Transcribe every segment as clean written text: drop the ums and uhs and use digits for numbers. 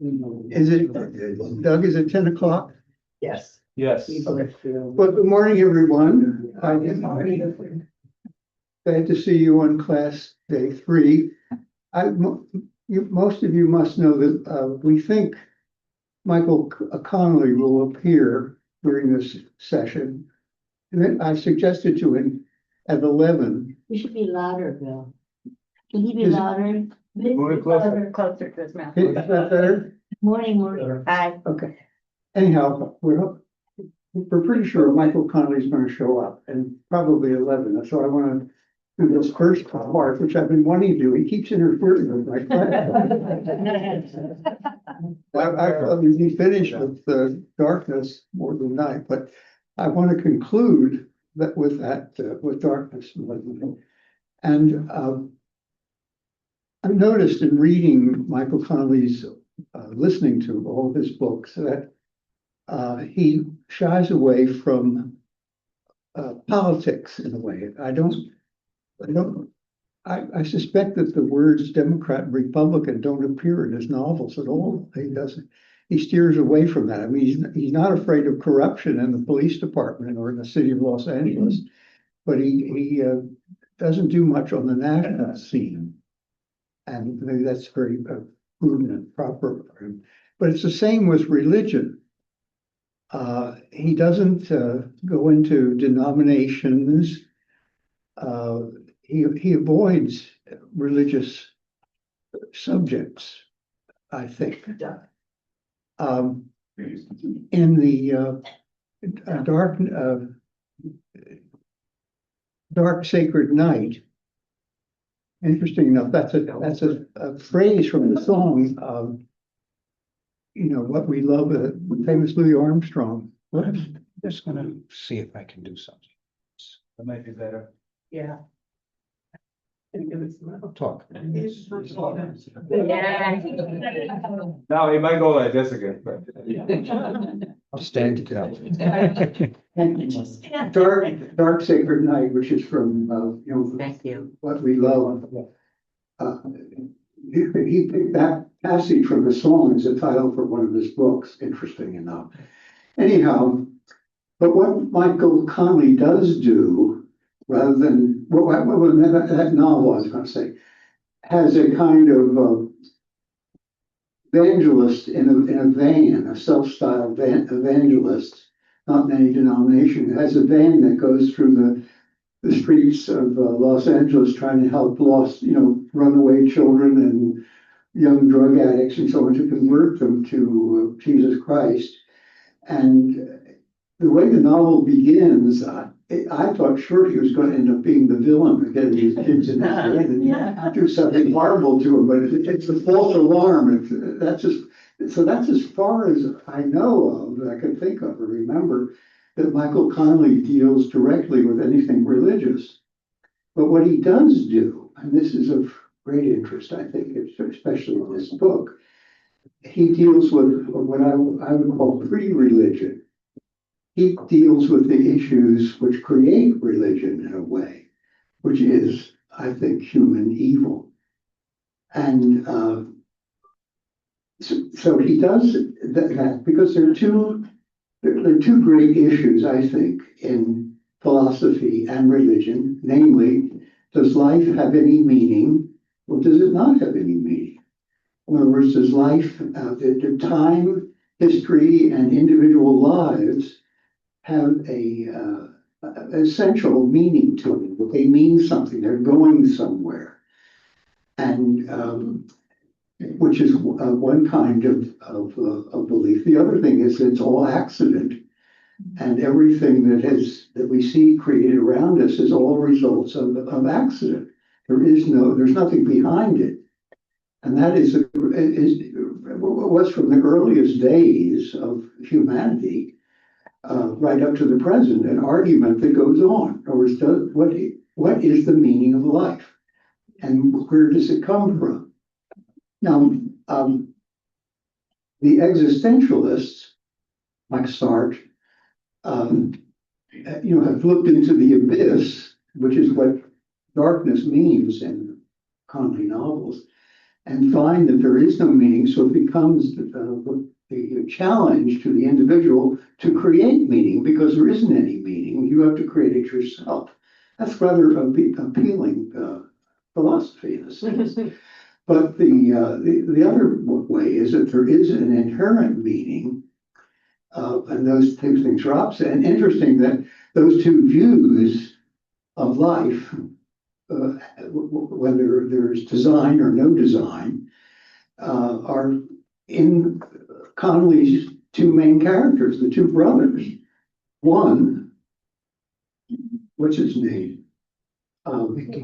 Is it, Doug, is it 10 o'clock? Yes. Yes. Okay. Well, good morning, everyone. Glad to see you on class day 3. Most of you must know that we think Michael Connelly will appear during this session. And then I suggested to him at 11. You should be louder, Bill. Can he be Is- louder? Move closer. Closer to his mouth. Is that better? Morning. Hi. Okay. Anyhow, we're pretty sure Michael Connelly's going to show up, and probably 11. So I want to do this first part, which I've been wanting to do. He keeps interfering with my class. I mean, he finished with darkness more than night, but I want to conclude that with darkness. And I've noticed in reading Michael Connelly's, listening to all of his books, that he shies away from politics in a way. I suspect that the words Democrat and Republican don't appear in his novels at all. He doesn't. He steers away from that. I mean, he's not afraid of corruption in the police department or in the city of Los Angeles, but he doesn't do much on the national scene. And maybe that's very prudent and proper for him. But it's the same with religion. He doesn't go into denominations. He avoids religious subjects, I think. In the dark sacred night. Interesting enough, that's a phrase from the song. What we love, famous Louis Armstrong. I'm just gonna see if I can do something. That might be better. Yeah. Talk. Now, he might go like this again, but. I'll stand it out. Dark Sacred Night, which is from Thank you. What We Love. He picked that passage from the song as a title for one of his books, interesting enough. Anyhow, but what Michael Connelly does do, rather than that novel I was going to say, has a kind of evangelist in a van, a self-styled evangelist, not in any denomination, has a van that goes through the streets of Los Angeles trying to help lost, runaway children and young drug addicts and so on to convert them to Jesus Christ. And the way the novel begins, I thought sure he was going to end up being the villain and getting these kids in his van and do something horrible to them, but it's a false alarm. That's as far as I know of, that I can think of or remember, that Michael Connelly deals directly with anything religious. But what he does do, and this is of great interest, I think, especially in this book, he deals with what I would call pre-religion. He deals with the issues which create religion in a way, which is, I think, human evil. And so he does that because there are two great issues, I think, in philosophy and religion, namely, does life have any meaning or does it not have any meaning? In other words, does life, the time, history, and individual lives have a essential meaning to them? That they mean something, they're going somewhere. And which is one kind of belief. The other thing is it's all accident, and everything that we see created around us is all results of accident. There's nothing behind it, and that was from the earliest days of humanity right up to the present, an argument that goes on. In other words, what is the meaning of life, and where does it come from? Now, the existentialists, like Sartre, have looked into the abyss, which is what darkness means in Connelly novels, and find that there is no meaning. So it becomes the challenge to the individual to create meaning, because there isn't any meaning. You have to create it yourself. That's rather appealing philosophy in a sense. But the other way is that there is an inherent meaning, and those two things are opposite. And interesting that those two views of life, whether there's design or no design, are in Connelly's two main characters, the two brothers. One, what's his name? Mickey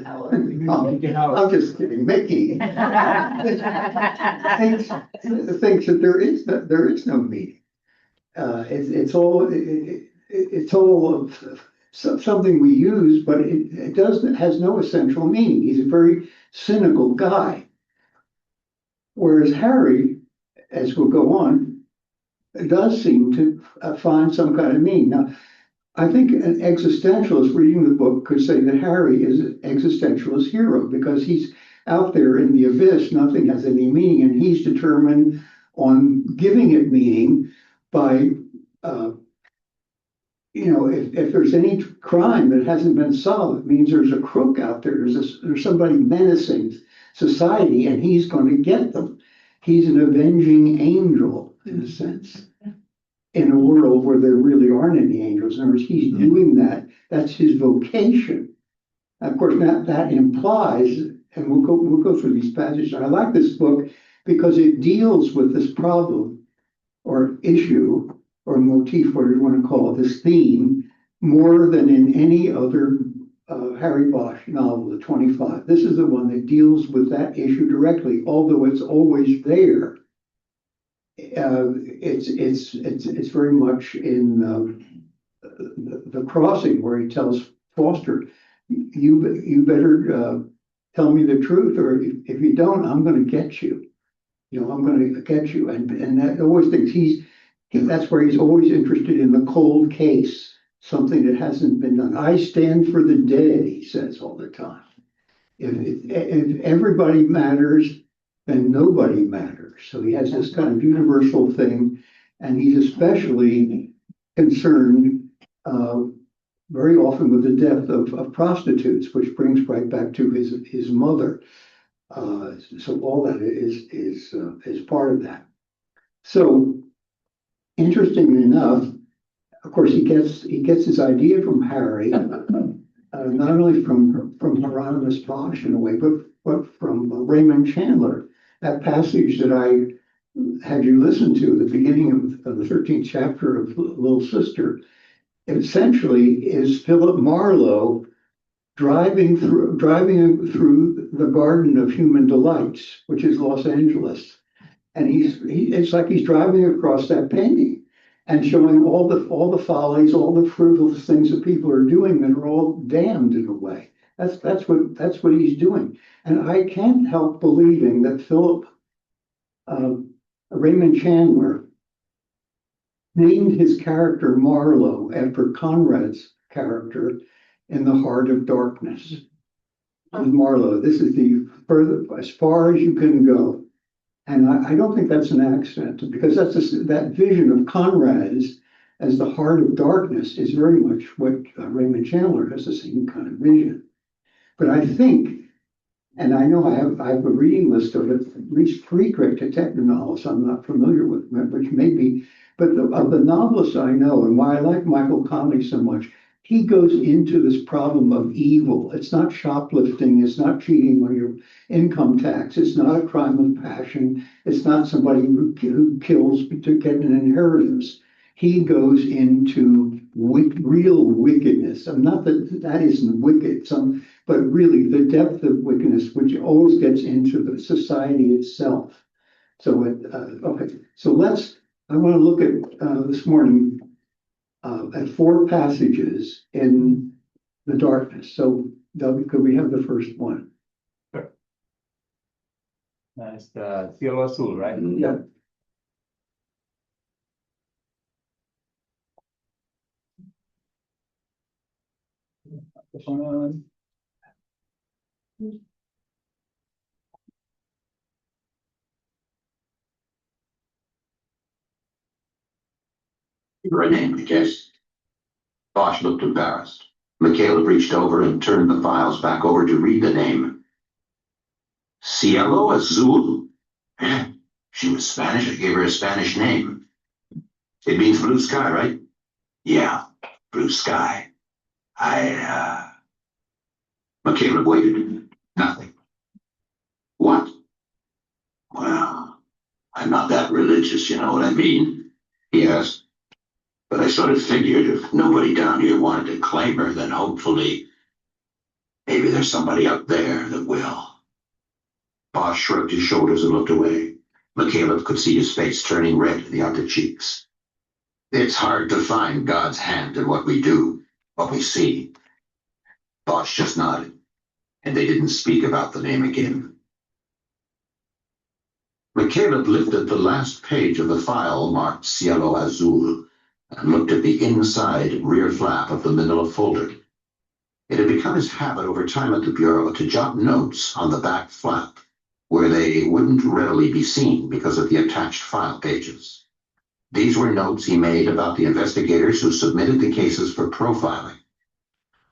Howard. I'm just kidding. Mickey thinks that there is no meaning. It's all something we use, but it has no essential meaning. He's a very cynical guy. Whereas Harry, as we'll go on, does seem to find some kind of meaning. Now, I think an existentialist reading the book could say that Harry is an existentialist hero because he's out there in the abyss, nothing has any meaning, and he's determined on giving it meaning by, if there's any crime that hasn't been solved, it means there's a crook out there, there's somebody menacing society, and he's going to get them. He's an avenging angel, in a sense, in a world where there really aren't any angels. In other words, he's doing that. That's his vocation. Of course, that implies, and we'll go through these passages. I like this book because it deals with this problem or issue or motif, whatever you want to call it, this theme, more than in any other Harry Bosch novel, the 25. This is the one that deals with that issue directly, although it's always there. It's very much in the Crossing, where he tells Foster, you better tell me the truth, or if you don't, I'm going to get you. I'm going to get you, and that always thinks that's where he's always interested in the cold case, something that hasn't been done. I stand for the dead, he says all the time. If everybody matters, then nobody matters. So he has this kind of universal thing, and he's especially concerned very often with the death of prostitutes, which brings right back to his mother. So all that is part of that. So interestingly enough, of course, he gets his idea from Harry, not only from Hieronymus Bosch in a way, but from Raymond Chandler. That passage that I had you listen to at the beginning of the 13th chapter of Little Sister, essentially is Philip Marlowe driving through the Garden of Human Delights, which is Los Angeles, and it's like he's driving across that painting and showing all the follies, all the frivolous things that people are doing that are all damned in a way. That's what he's doing, and I can't help believing that Raymond Chandler named his character Marlowe after Conrad's character in The Heart of Darkness. Marlowe, this is the further, as far as you can go. And I don't think that's an accident, because that vision of Conrad as the heart of darkness is very much what Raymond Chandler has, the same kind of vision. But I think, and I know I have a reading list of at least 3 great detective novels I'm not familiar with, which may be, but of the novelists I know, and why I like Michael Connelly so much, he goes into this problem of evil. It's not shoplifting, it's not cheating on your income tax, it's not a crime of passion, it's not somebody who kills to get an inheritance. He goes into real wickedness. And not that isn't wicked, but really the depth of wickedness, which always gets into the society itself. So, okay, so I want to look at this morning at 4 passages in the darkness. So, Delby, could we have the first one? Sure. That's the Cielo Azul, right? Yeah. For a name, I guess. Bosch looked embarrassed. Michaela reached over and turned the files back over to read the name. Cielo Azul? She was Spanish. I gave her a Spanish name. It means blue sky, right? Yeah, blue sky. Michaela waited. Nothing. What? Well, I'm not that religious, you know what I mean? He asked. But I sort of figured if nobody down here wanted to claim her, then hopefully, maybe there's somebody up there that will. Bosch shrugged his shoulders and looked away. Michaela could see his face turning red in the upper cheeks. It's hard to find God's hand in what we do, what we see. Bosch just nodded, and they didn't speak about the name again. Michaela lifted the last page of the file marked Cielo Azul and looked at the inside rear flap of the manila folder. It had become his habit over time at the Bureau to jot notes on the back flap, where they wouldn't readily be seen because of the attached file pages. These were notes he made about the investigators who submitted the cases for profiling.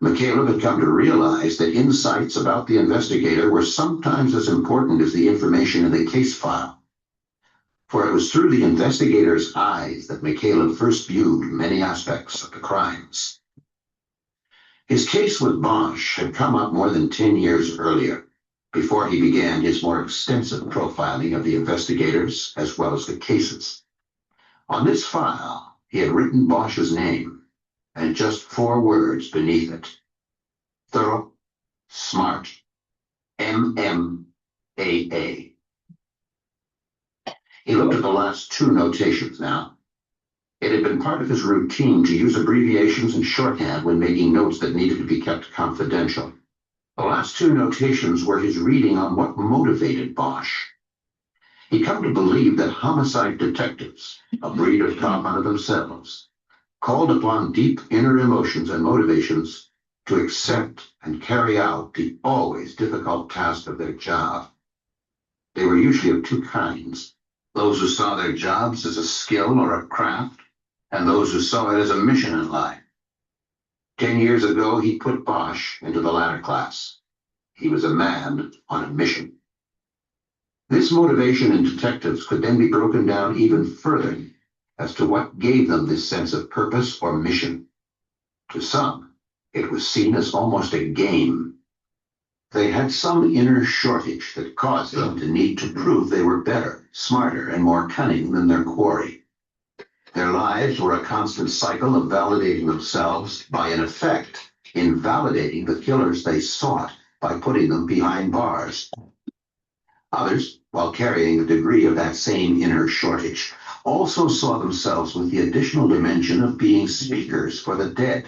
Michaela had come to realize that insights about the investigator were sometimes as important as the information in the case file. For it was through the investigator's eyes that Michaela first viewed many aspects of the crimes. His case with Bosch had come up more than 10 years earlier, before he began his more extensive profiling of the investigators as well as the cases. On this file, he had written Bosch's name, and just 4 words beneath it: thorough, smart, MMAA. He looked at the last 2 notations now. It had been part of his routine to use abbreviations and shorthand when making notes that needed to be kept confidential. The last 2 notations were his reading on what motivated Bosch. He'd come to believe that homicide detectives, a breed of cop unto themselves, called upon deep inner emotions and motivations to accept and carry out the always difficult task of their job. They were usually of 2 kinds: those who saw their jobs as a skill or a craft, and those who saw it as a mission in life. 10 years ago, he put Bosch into the latter class. He was a man on a mission. This motivation in detectives could then be broken down even further as to what gave them this sense of purpose or mission. To some, it was seen as almost a game. They had some inner shortage that caused them to need to prove they were better, smarter, and more cunning than their quarry. Their lives were a constant cycle of validating themselves by, in effect, invalidating the killers they sought by putting them behind bars. Others, while carrying a degree of that same inner shortage, also saw themselves with the additional dimension of being speakers for the dead.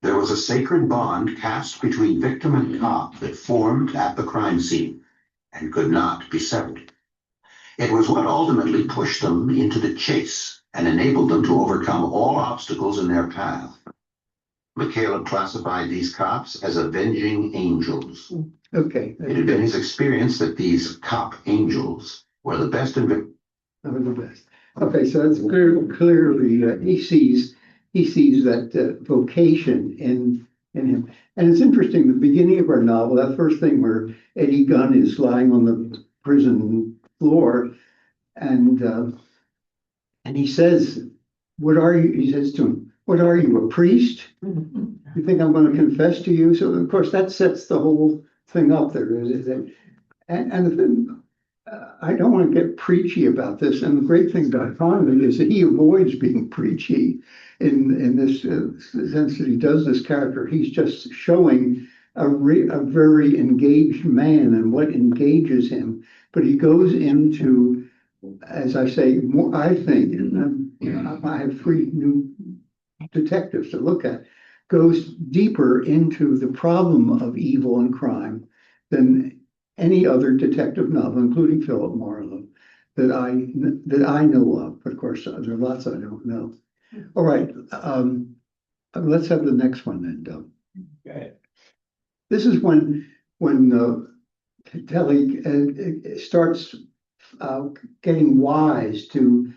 There was a sacred bond cast between victim and cop that formed at the crime scene and could not be severed. It was what ultimately pushed them into the chase and enabled them to overcome all obstacles in their path. Michaela classified these cops as avenging angels. Okay. It had been his experience that these cop angels were the best Are the best. Okay, so that's clearly he sees that vocation in him, and it's interesting. The beginning of our novel, that first thing where Eddie Gunn is lying on the prison floor, and he says, "What are you?" He says to him, "What are you, a priest? You think I'm going to confess to you?" So of course that sets the whole thing up there. And the thing, I don't want to get preachy about this. And the great thing about Connelly is that he avoids being preachy in this sense that he does this character. He's just showing a very engaged man and what engages him. But he goes into, as I say, more, I think, and I have 3 new detectives to look at, goes deeper into the problem of evil and crime than any other detective novel, including Philip Marlowe, that I know of. But of course, there are lots I don't know. All right, let's have the next one then, Doug. Okay. This is when Telly starts getting wise to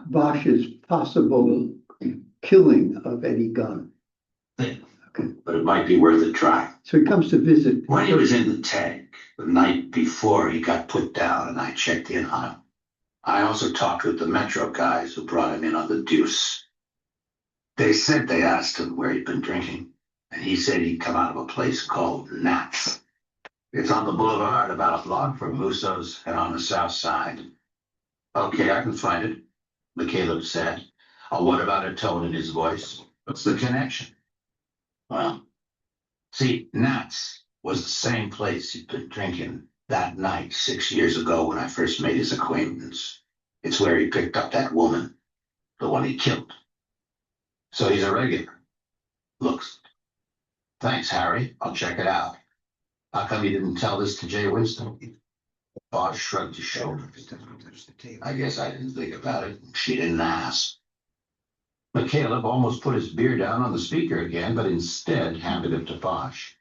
Bosch's possible killing of Eddie Gunn. But it might be worth a try. So he comes to visit. When he was in the tank, the night before he got put down and I checked in on him. I also talked with the Metro guys who brought him in on the deuce. They said they asked him where he'd been drinking, and he said he'd come out of a place called Nat's. It's on the boulevard about a block from Musso's and on the south side. Okay, I can find it, McCaleb said. Oh, what about a tone in his voice? What's the connection? Well, see, Nat's was the same place he'd been drinking that night 6 years ago when I first made his acquaintance. It's where he picked up that woman, the one he killed. So he's a regular. Looks. Thanks, Harry. I'll check it out. How come you didn't tell this to Jay Winston? Bosch shrugged his shoulders. I guess I didn't think about it. She didn't ask. McCaleb almost put his beer down on the speaker again, but instead handed it to Bosch.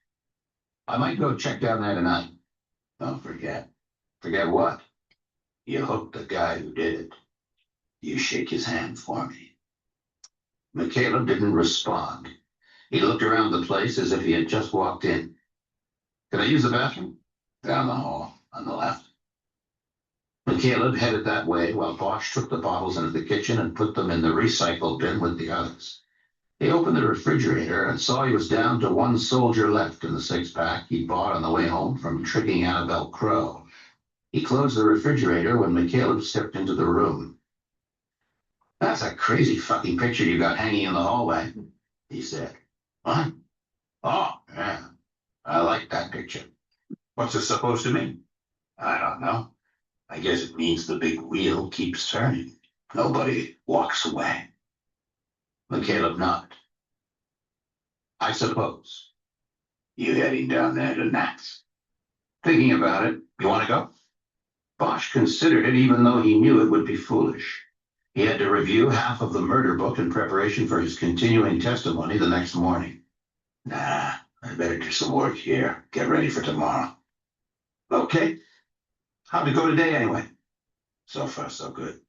I might go check down there tonight. Don't forget. Forget what? You hooked the guy who did it. You shake his hand for me. McCaleb didn't respond. He looked around the place as if he had just walked in. Can I use the bathroom? Down the hall, on the left. McCaleb headed that way while Bosch took the bottles into the kitchen and put them in the recycle bin with the others. He opened the refrigerator and saw he was down to one soldier left in the six-pack he bought on the way home from tricking Annabelle Crow. He closed the refrigerator when McCaleb stepped into the room. That's a crazy fucking picture you got hanging in the hallway, he said. What? Oh, yeah. I like that picture. What's it supposed to mean? I don't know. I guess it means the big wheel keeps turning. Nobody walks away. McCaleb nodded. I suppose. You heading down there to Nat's? Thinking about it. You want to go? Bosch considered it even though he knew it would be foolish. He had to review half of the murder book in preparation for his continuing testimony the next morning. Nah, I better do some work here. Get ready for tomorrow. Okay. How'd it go today anyway? So far, so good.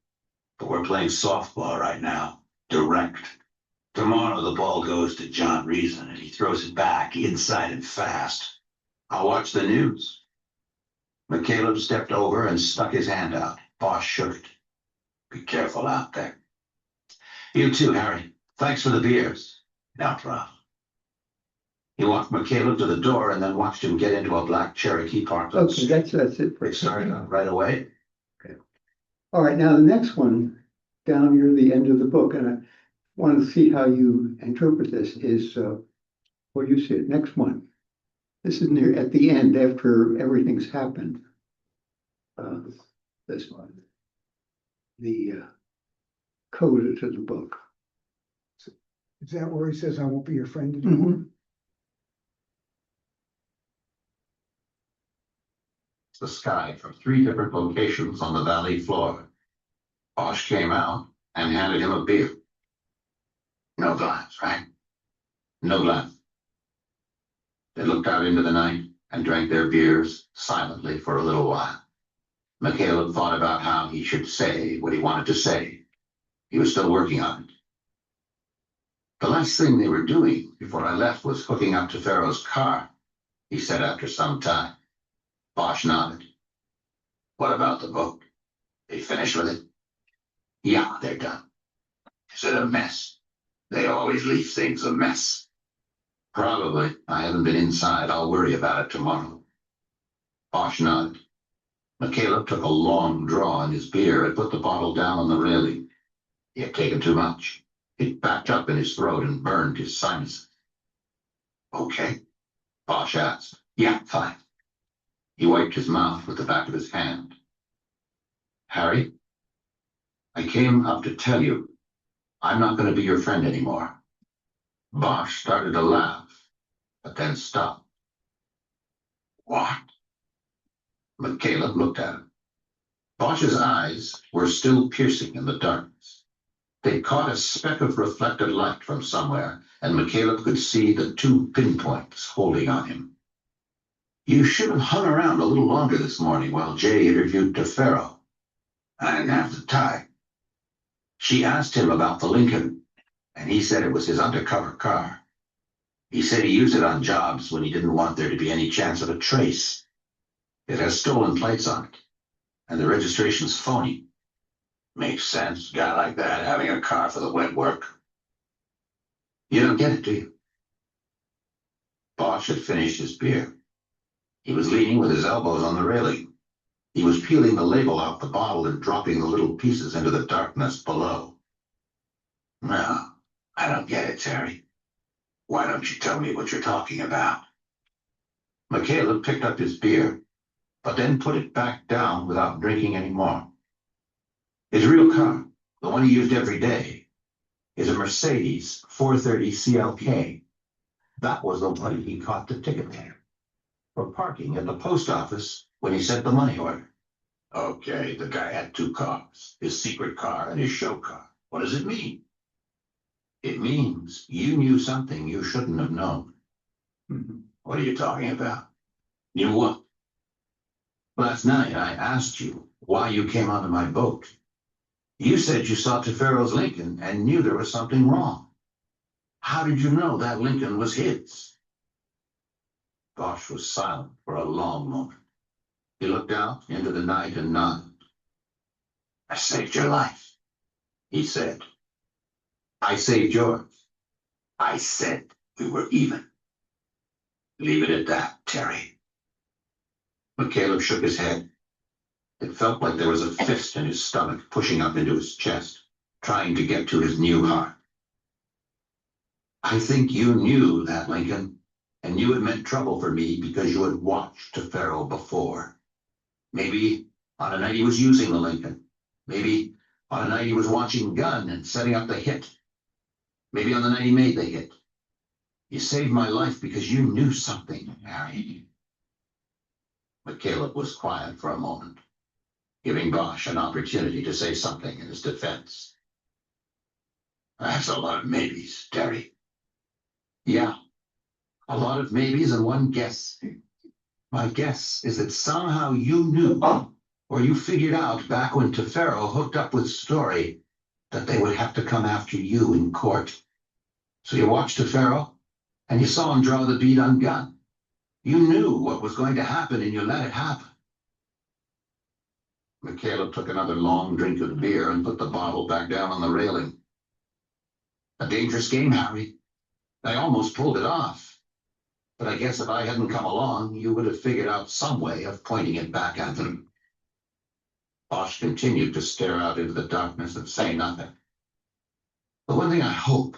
But we're playing softball right now. Direct. Tomorrow the ball goes to John Reason and he throws it back inside and fast. I'll watch the news. McCaleb stepped over and stuck his hand out. Bosch shook it. Be careful out there. You too, Harry. Thanks for the beers. No problem. He walked McCaleb to the door and then watched him get into a black Cherokee parked on the Okay, street. that's it. They started out right away. Okay. All right, now the next one, down near the end of the book, and I want to see how you interpret this, is, what do you see it? Next one. This is near at the end after everything's happened. This one. The coda to the book. Is that where he says, I won't be your friend anymore? The sky from 3 different locations on the valley floor. Bosch came out and handed him a beer. No glass, right? No glass. They looked out into the night and drank their beers silently for a little while. McCaleb thought about how he should say what he wanted to say. He was still working on it. The last thing they were doing before I left was hooking up to Pharaoh's car, he said after some time. Bosch nodded. What about the book? They finished with it? Yeah, they're done. Is it a mess? They always leave things a mess. Probably. I haven't been inside. I'll worry about it tomorrow. Bosch nodded. McCaleb took a long draw on his beer and put the bottle down on the railing. He had taken too much. It backed up in his throat and burned his sinuses. Okay? Bosch asked. Yeah, fine. He wiped his mouth with the back of his hand. Harry, I came up to tell you I'm not going to be your friend anymore. Bosch started to laugh, but then stopped. What? McCaleb looked at him. Bosch's eyes were still piercing in the darkness. They caught a speck of reflected light from somewhere, and McCaleb could see the 2 pinpoints holding on him. You should have hung around a little longer this morning while Jay interviewed DeFaro. I didn't have the time. She asked him about the Lincoln, and he said it was his undercover car. He said he used it on jobs when he didn't want there to be any chance of a trace. It has stolen plates on it, and the registration's phony. Makes sense, a guy like that having a car for the wet work. You don't get it, do you? Bosch had finished his beer. He was leaning with his elbows on the railing. He was peeling the label off the bottle and dropping the little pieces into the darkness below. No, I don't get it, Terry. Why don't you tell me what you're talking about? McCaleb picked up his beer, but then put it back down without drinking any more. His real car, the one he used every day, is a Mercedes 430 CLK. That was the one he caught the ticket for parking at the post office when he sent the money order. Okay, the guy had two cars, his secret car and his show car. What does it mean? It means you knew something you shouldn't have known. What are you talking about? Knew what? Last night I asked you why you came onto my boat. You said you saw Tefero's Lincoln and knew there was something wrong. How did you know that Lincoln was his? Bosch was silent for a long moment. He looked out into the night and nodded. I saved your life, he said. I saved yours. I said we were even. Leave it at that, Terry. McCaleb shook his head. It felt like there was a fist in his stomach pushing up into his chest, trying to get to his new heart. I think you knew that, Lincoln, and knew it meant trouble for me because you had watched Tefero before. Maybe on a night he was using the Lincoln. Maybe on a night he was watching Gunn and setting up the hit. Maybe on the night he made the hit. You saved my life because you knew something, Harry. McCaleb was quiet for a moment, giving Bosch an opportunity to say something in his defense. That's a lot of maybes, Terry. Yeah, a lot of maybes and one guess. My guess is that somehow you knew, or you figured out back when Tefero hooked up with Story, that they would have to come after you in court. So you watched Tefero, and you saw him draw the bead on Gunn. You knew what was going to happen, and you let it happen. McCaleb took another long drink of beer and put the bottle back down on the railing. A dangerous game, Harry. I almost pulled it off. But I guess if I hadn't come along, you would have figured out some way of pointing it back at them. Bosch continued to stare out into the darkness and say nothing. The one thing I hope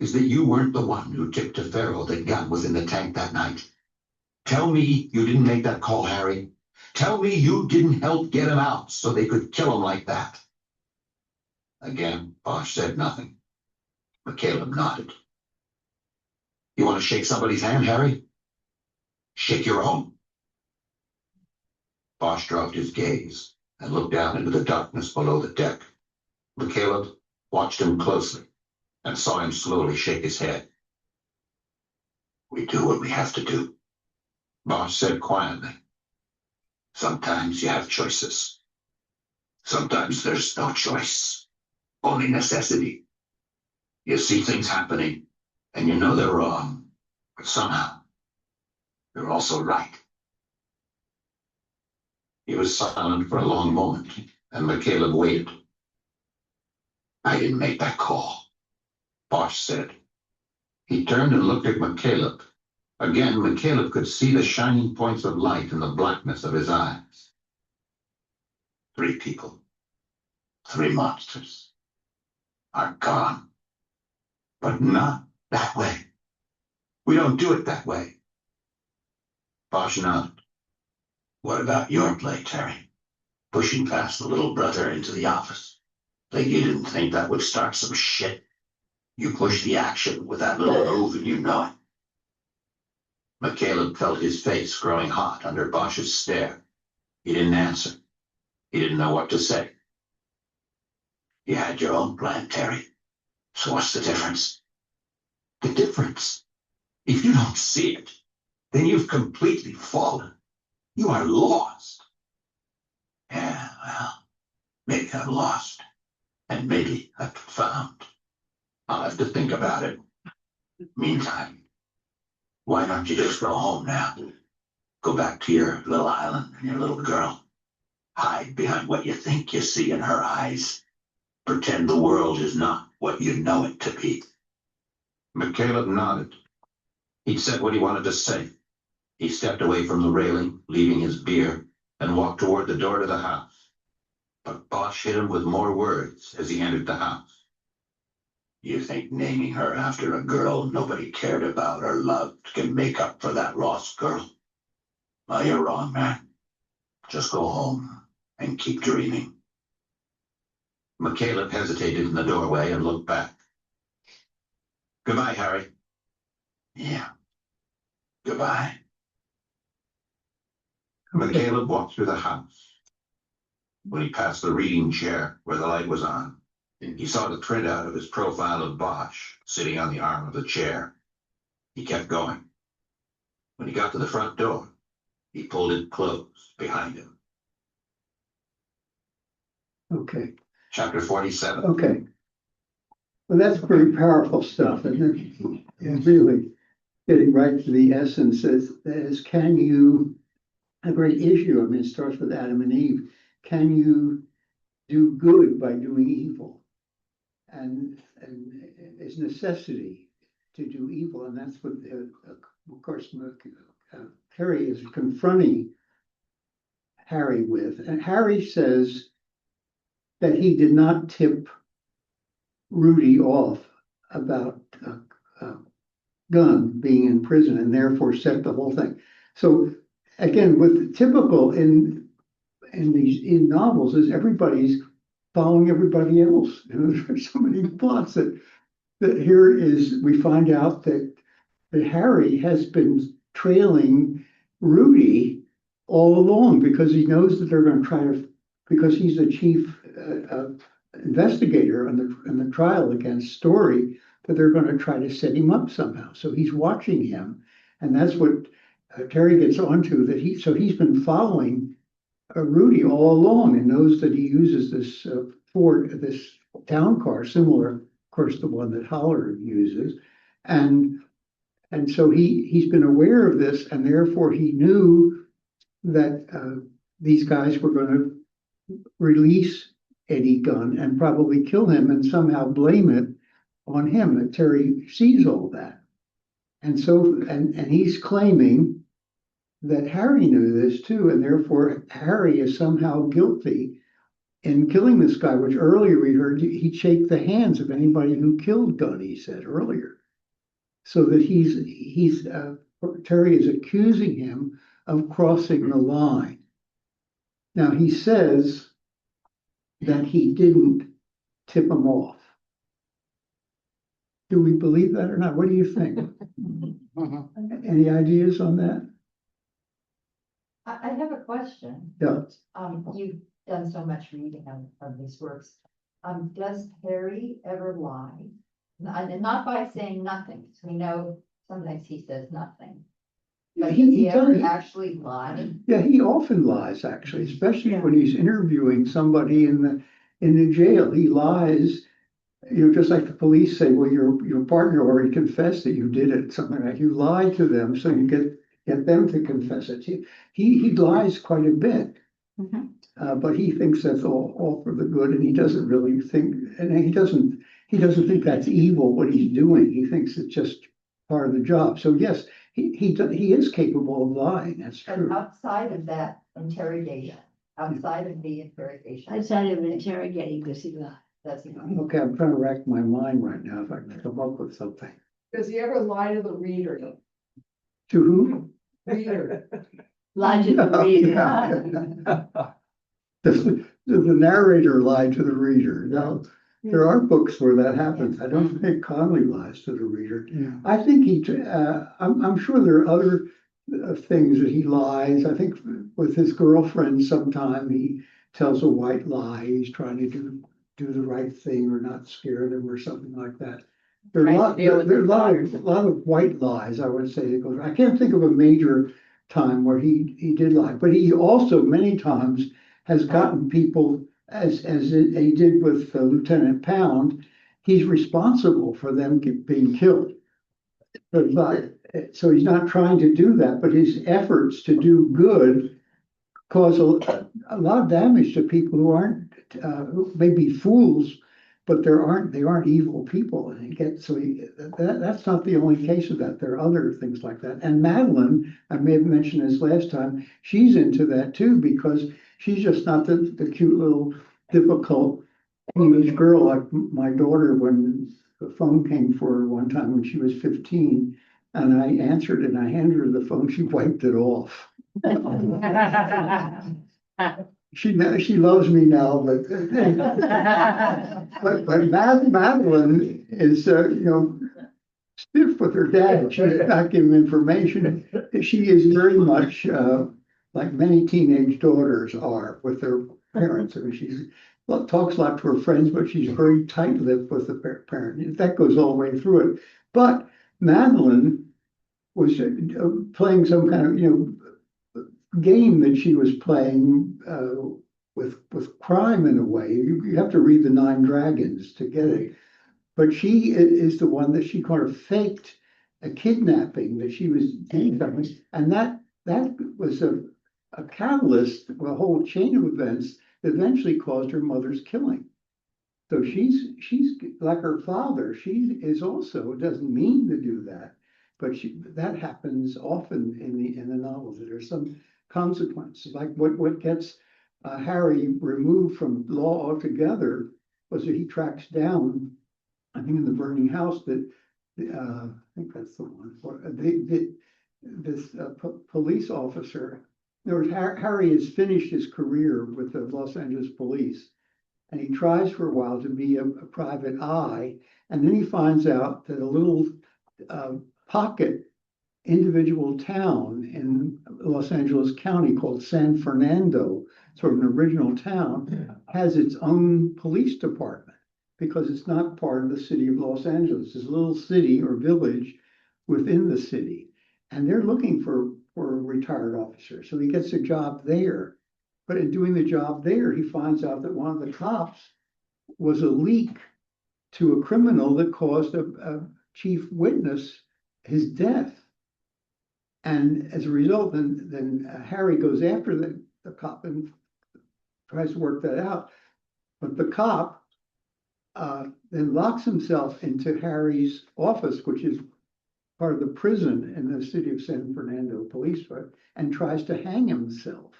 is that you weren't the one who tipped Tefero that Gunn was in the tank that night. Tell me you didn't make that call, Harry. Tell me you didn't help get him out so they could kill him like that. Again, Bosch said nothing. McCaleb nodded. You want to shake somebody's hand, Harry? Shake your own. Bosch dropped his gaze and looked down into the darkness below the deck. McCaleb watched him closely and saw him slowly shake his head. We do what we have to do, Bosch said quietly. Sometimes you have choices. Sometimes there's no choice, only necessity. You see things happening, and you know they're wrong, but somehow they're also right. He was silent for a long moment, and McCaleb waited. I didn't make that call, Bosch said. He turned and looked at McCaleb. Again, McCaleb could see the shining points of light in the blackness of his eyes. 3 people, 3 monsters, are gone. But not that way. We don't do it that way. Bosch nodded. What about your play, Terry? Pushing past the little brother into the office. Like you didn't think that would start some shit. You pushed the action with that little move and you know it. McCaleb felt his face growing hot under Bosch's stare. He didn't answer. He didn't know what to say. You had your own plan, Terry. So what's the difference? The difference? If you don't see it, then you've completely fallen. You are lost. Yeah, well, maybe I'm lost. and maybe left found. I'll have to think about it. Meantime, why don't you just go home now? Go back to your little island and your little girl. Hide behind what you think you see in her eyes. Pretend the world is not what you know it to be. McCaleb nodded. He'd said what he wanted to say. He stepped away from the railing, leaving his beer, and walked toward the door to the house. But Bosch hit him with more words as he entered the house. You think naming her after a girl nobody cared about or loved can make up for that lost girl? Well, you're wrong, man. Just go home and keep dreaming. McCaleb hesitated in the doorway and looked back. Goodbye, Harry. Yeah. Goodbye. McCaleb walked through the house. When he passed the reading chair where the light was on, he saw the printout of his profile of Bosch sitting on the arm of the chair. He kept going. When he got to the front door, he pulled it closed behind him. Okay, Chapter 47. okay. Well, that's pretty powerful stuff, isn't it? It's really getting right to the essence is can you, a great issue, I mean, it starts with Adam and Eve. Can you do good by doing evil? And it's necessity to do evil, and that's what, of course, Harry is confronting Harry with. And Harry says that he did not tip Rudy off about Gunn being in prison and therefore set the whole thing. So again, with typical in novels is everybody's following everybody else. You know, there's so many plots that here is we find out that Harry has been trailing Rudy all along because he knows that they're going to try to, because he's the chief investigator on the trial against Story, that they're going to try to set him up somehow. So he's watching him, and that's what Terry gets onto, that he's been following Rudy all along and knows that he uses this Ford, this town car, similar, of course, the one that Holler uses, and so he's been aware of this, and therefore he knew that these guys were going to release Eddie Gunn and probably kill him and somehow blame it on him. And Terry sees all that, and so and he's claiming that Harry knew this too, and therefore Harry is somehow guilty in killing this guy, which earlier we heard he'd shake the hands of anybody who killed Gunn, he said earlier. So that Terry is accusing him of crossing the line. Now he says that he didn't tip him off. Do we believe that or not? What do you think? Any ideas on that? I have a question. Yeah. You've done so much reading of these works. Does Harry ever lie? And not by saying nothing. So we know sometimes he says nothing. But does he ever actually lie? Yeah, he often lies, actually, especially when he's interviewing somebody in the jail. He lies, you know, just like the police say, well, your partner already confessed that you did it, something like you lie to them, so you get them to confess it. He lies quite a bit, but he thinks that's all for the good, and he doesn't really think, and he doesn't think that's evil what he's doing. He thinks it's just part of the job. So yes, he is capable of lying. That's true. And outside of that interrogation, outside of the interrogation, Outside of interrogating, does he lie? does he lie? Okay, I'm trying to rack my mind right now if I can come up with something. Does he ever lie to the reader? To who? Reader. Lie to the reader. Yeah. Does the narrator lie to the reader? No, there are books where that happens. I don't think Connelly lies to the reader. Yeah. I think I'm sure there are other things that he lies. I think with his girlfriend, sometime he tells a white lie. He's trying to do the right thing or not scare them or something like that. There are a lot of white lies, I would say. I can't think of a major time where he did lie, but he also many times has gotten people he did with Lieutenant Pound, he's responsible for them being killed. So he's not trying to do that, but his efforts to do good cause a lot of damage to people who aren't, who may be fools, but they aren't evil people. And that's not the only case of that. There are other things like that. And Madeline, I may have mentioned this last time, she's into that too, because she's just not the cute little difficult English girl like my daughter when the phone came for her one time when she was 15. And I answered and I handed her the phone, she wiped it off. She loves me now, but Madeline is stiff with her dad. She does not give him information. She is very much like many teenage daughters are with their parents. I mean, she talks a lot to her friends, but she's very tight-lipped with the parent. That goes all the way through it. But Madeline was playing some kind of game that she was playing with crime in a way. You have to read the Nine Dragons to get it. But she is the one that she kind of faked a kidnapping that she was doing something, and that was a catalyst, a whole chain of events that eventually caused her mother's killing. So she's like her father. She is also doesn't mean to do that, but that happens often in the novels. There's some consequences, like what gets Harry removed from law altogether was that he tracks down, I think in the burning house, that I think that's the one. This police officer. In other words, Harry has finished his career with the Los Angeles police, and he tries for a while to be a private eye, and then he finds out that a little pocket individual town in Los Angeles County called San Fernando, sort of an original town, has its own police department because it's not part of the city of Los Angeles. It's a little city or village within the city, and they're looking for a retired officer. So he gets a job there. But in doing the job there, he finds out that one of the cops was a leak to a criminal that caused a chief witness his death. And as a result, then Harry goes after the cop and tries to work that out. But the cop then locks himself into Harry's office, which is part of the prison in the city of San Fernando police, and tries to hang himself.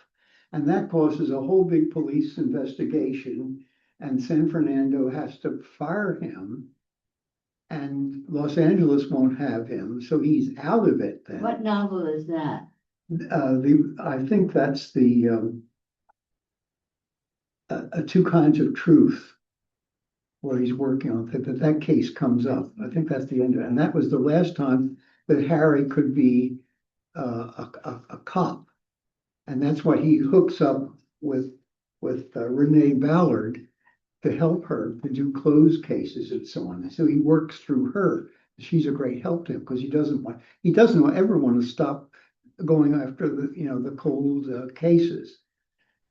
And that causes a whole big police investigation, and San Fernando has to fire him, and Los Angeles won't have him, so he's out of it then. What novel is that? I think that's the Two Kinds of Truth, where he's working on that case comes up. I think that's the end of it. And that was the last time that Harry could be a cop. And that's why he hooks up with Renee Ballard to help her to do closed cases and so on. So he works through her. She's a great help to him because he doesn't ever want to stop going after the cold cases.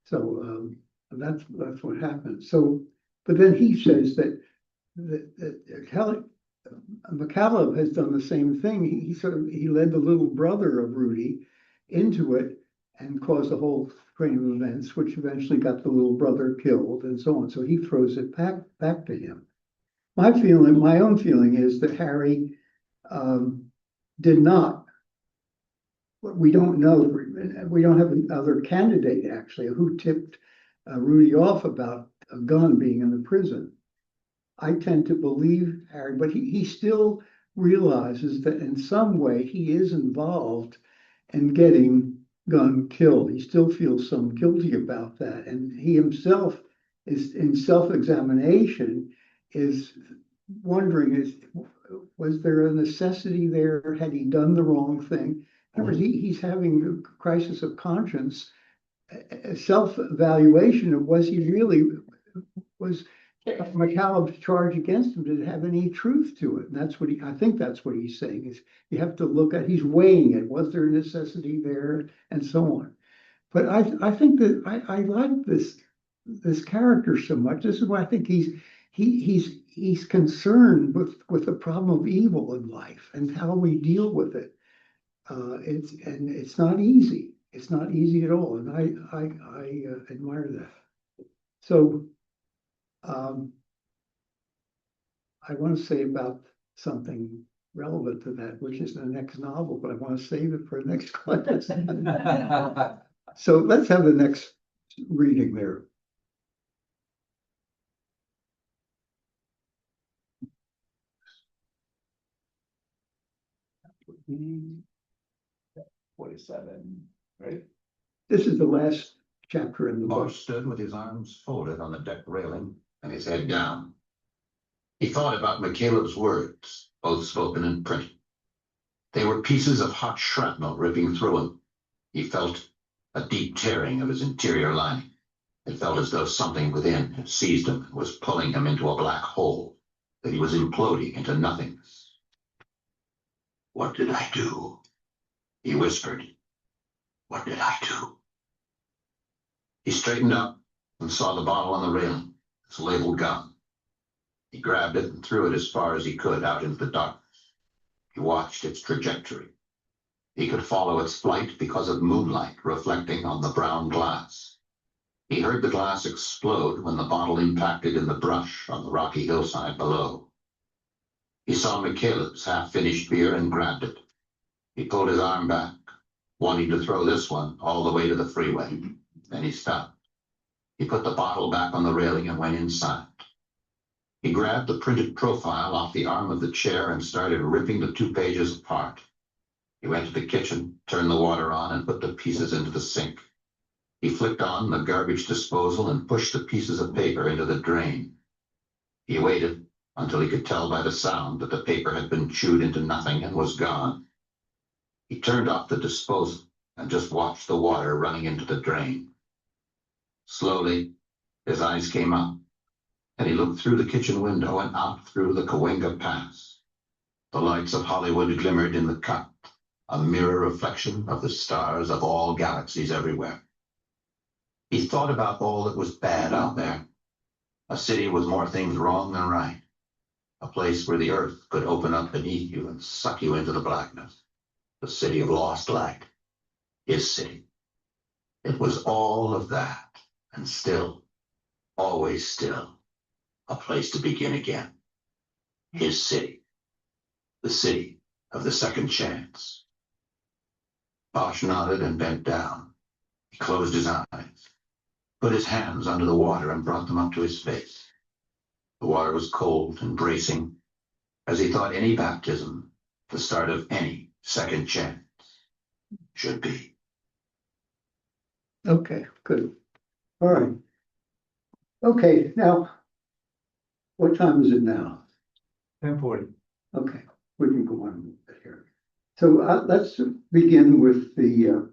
So that's what happens. So, but then he says that McCallum has done the same thing. He led the little brother of Rudy into it and caused a whole train of events, which eventually got the little brother killed and so on. So he throws it back to him. My own feeling is that Harry did not. We don't know. We don't have another candidate actually who tipped Rudy off about a gun being in the prison. I tend to believe Harry, but he still realizes that in some way he is involved in getting Gunn killed. He still feels some guilty about that. And he himself is in self-examination, is wondering, was there a necessity there? Had he done the wrong thing? In other words, he's having a crisis of conscience, a self-evaluation of was McCallum's charge against him, did it have any truth to it? And I think that's what he's saying, is you have to look at, he's weighing it. Was there a necessity there? And so on. But I think that I like this this character so much. This is why I think he's concerned with the problem of evil in life and how we deal with it. It's not easy. It's not easy at all, and I admire that. So, I want to say about something relevant to that, which is the next novel, but I want to save it for the next class. So let's have the next reading there. $47, right? This is the last chapter in the book. Bosch stood with his arms folded on the deck railing and his head down. He thought about McCaleb's words, both spoken and printed. They were pieces of hot shrapnel ripping through him. He felt a deep tearing of his interior lining. It felt as though something within had seized him and was pulling him into a black hole, that he was imploding into nothingness. What did I do? He whispered. What did I do? He straightened up and saw the bottle on the railing, its labeled gun. He grabbed it and threw it as far as he could out into the darkness. He watched its trajectory. He could follow its flight because of moonlight reflecting on the brown glass. He heard the glass explode when the bottle impacted in the brush on the rocky hillside below. He saw McCaleb's half-finished beer and grabbed it. He pulled his arm back, wanting to throw this one all the way to the freeway. Then he stopped. He put the bottle back on the railing and went inside. He grabbed the printed profile off the arm of the chair and started ripping the 2 pages apart. He went to the kitchen, turned the water on, and put the pieces into the sink. He flicked on the garbage disposal and pushed the pieces of paper into the drain. He waited until he could tell by the sound that the paper had been chewed into nothing and was gone. He turned off the disposal and just watched the water running into the drain. Slowly, his eyes came up, and he looked through the kitchen window and out through the Cahuenga Pass. The lights of Hollywood glimmered in the cut, a mirror reflection of the stars of all galaxies everywhere. He thought about all that was bad out there. A city with more things wrong than right. A place where the earth could open up beneath you and suck you into the blackness. The city of lost light. His city. It was all of that, and still, always still, a place to begin again. His city. The city of the second chance. Bosch nodded and bent down. He closed his eyes, put his hands under the water and brought them up to his face. The water was cold and bracing, as he thought any baptism, the start of any second chance, should be. Okay, good. All right. Okay, now, what time is it now? 10:40. Okay, we can go on a little bit here. So let's begin with the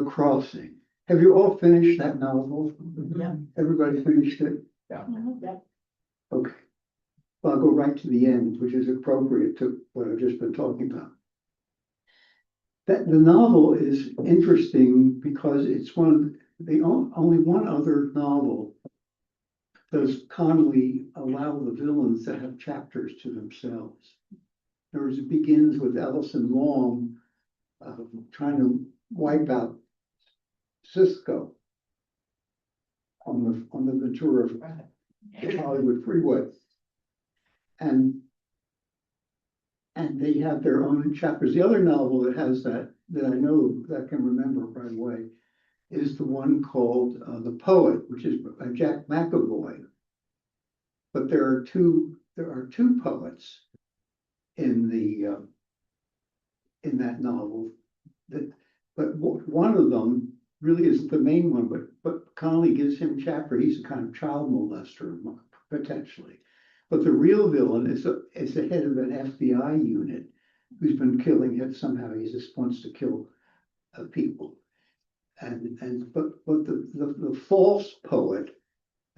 crossing. Have you all finished that novel? Yeah. Everybody finished it? Okay. Well, I'll go right to the end, which is appropriate to what I've just been talking about. That the novel is interesting because it's only one other novel does Connelly allow the villains to have chapters to themselves. In other words, it begins with Ellison Long trying to wipe out Cisco on the Ventura Hollywood Freeway, and they have their own chapters. The other novel that has that I know that I can remember right away is the one called The Poet, which is by Jack McAvoy. But there are two poets in that novel but one of them really isn't the main one, but Connelly gives him chapter. He's a kind of child molester, potentially. But the real villain is the head of an FBI unit who's been killing it. Somehow he just wants to kill people. But the false poet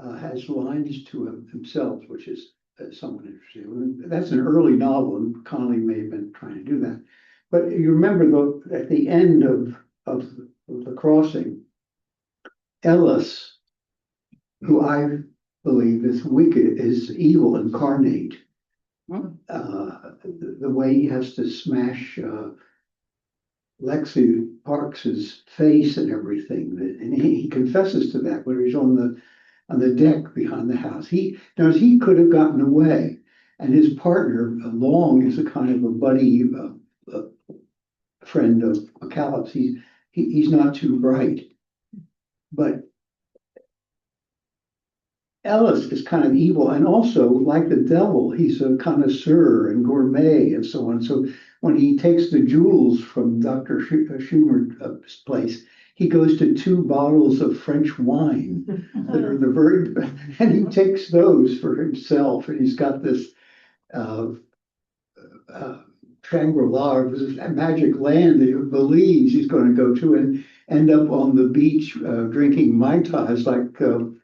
has lines to himself, which is somewhat interesting. That's an early novel, and Connelly may have been trying to do that. But you remember at the end of the crossing, Ellis who I believe is wicked, is evil incarnate. The way he has to smash Lexi Parks's face and everything, and he confesses to that when he's on the deck behind the house. He knows he could have gotten away, and his partner Long is a kind of a buddy friend of McCallum's. He's not too bright, but Ellis is kind of evil, and also like the devil, he's a connoisseur and gourmet and so on. So when he takes the jewels from Dr. Schumer's place, he goes to 2 bottles of French wine that are the very, and he takes those for himself. And he's got this Shangri-La, this magic land that he believes he's going to go to, and end up on the beach drinking Mai Tais like the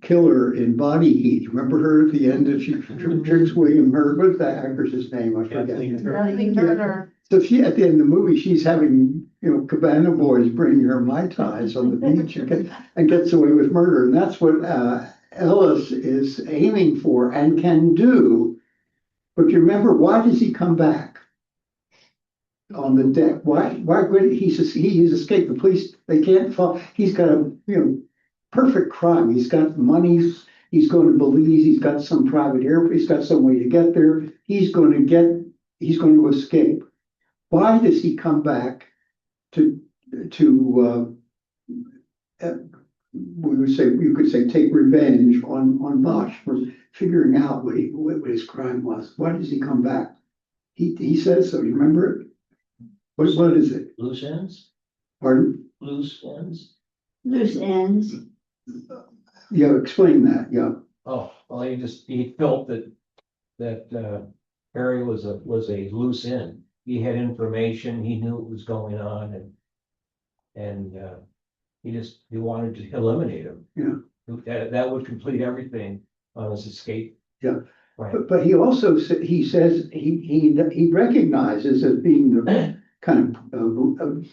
killer in Body Heat. Remember her at the end that she tricks William Hurt? What's that actress's name? I forget. So she, at the end of the movie, she's having, Cabana boys bring her Mai Tais on the beach and gets away with murder. And that's what Ellis is aiming for and can do. But you remember, why does he come back on the deck? Why would he's escaped the police? They can't fall. He's got a, perfect crime. He's got money. He's going to Belize. He's got some private airplane. He's got some way to get there. He's going to escape. Why does he come back to you could say take revenge on Bosch for figuring out what his crime was? Why does he come back? He says so. You remember it? What is it? Loose ends? Pardon? Loose ends? Loose ends. Yeah, explain that. Yeah. Oh, well, he felt that Harry was a loose end. He had information, he knew what was going on, and he wanted to eliminate him. Yeah. That would complete everything on his escape. Yeah. Right. But he also he says he recognizes as being the kind of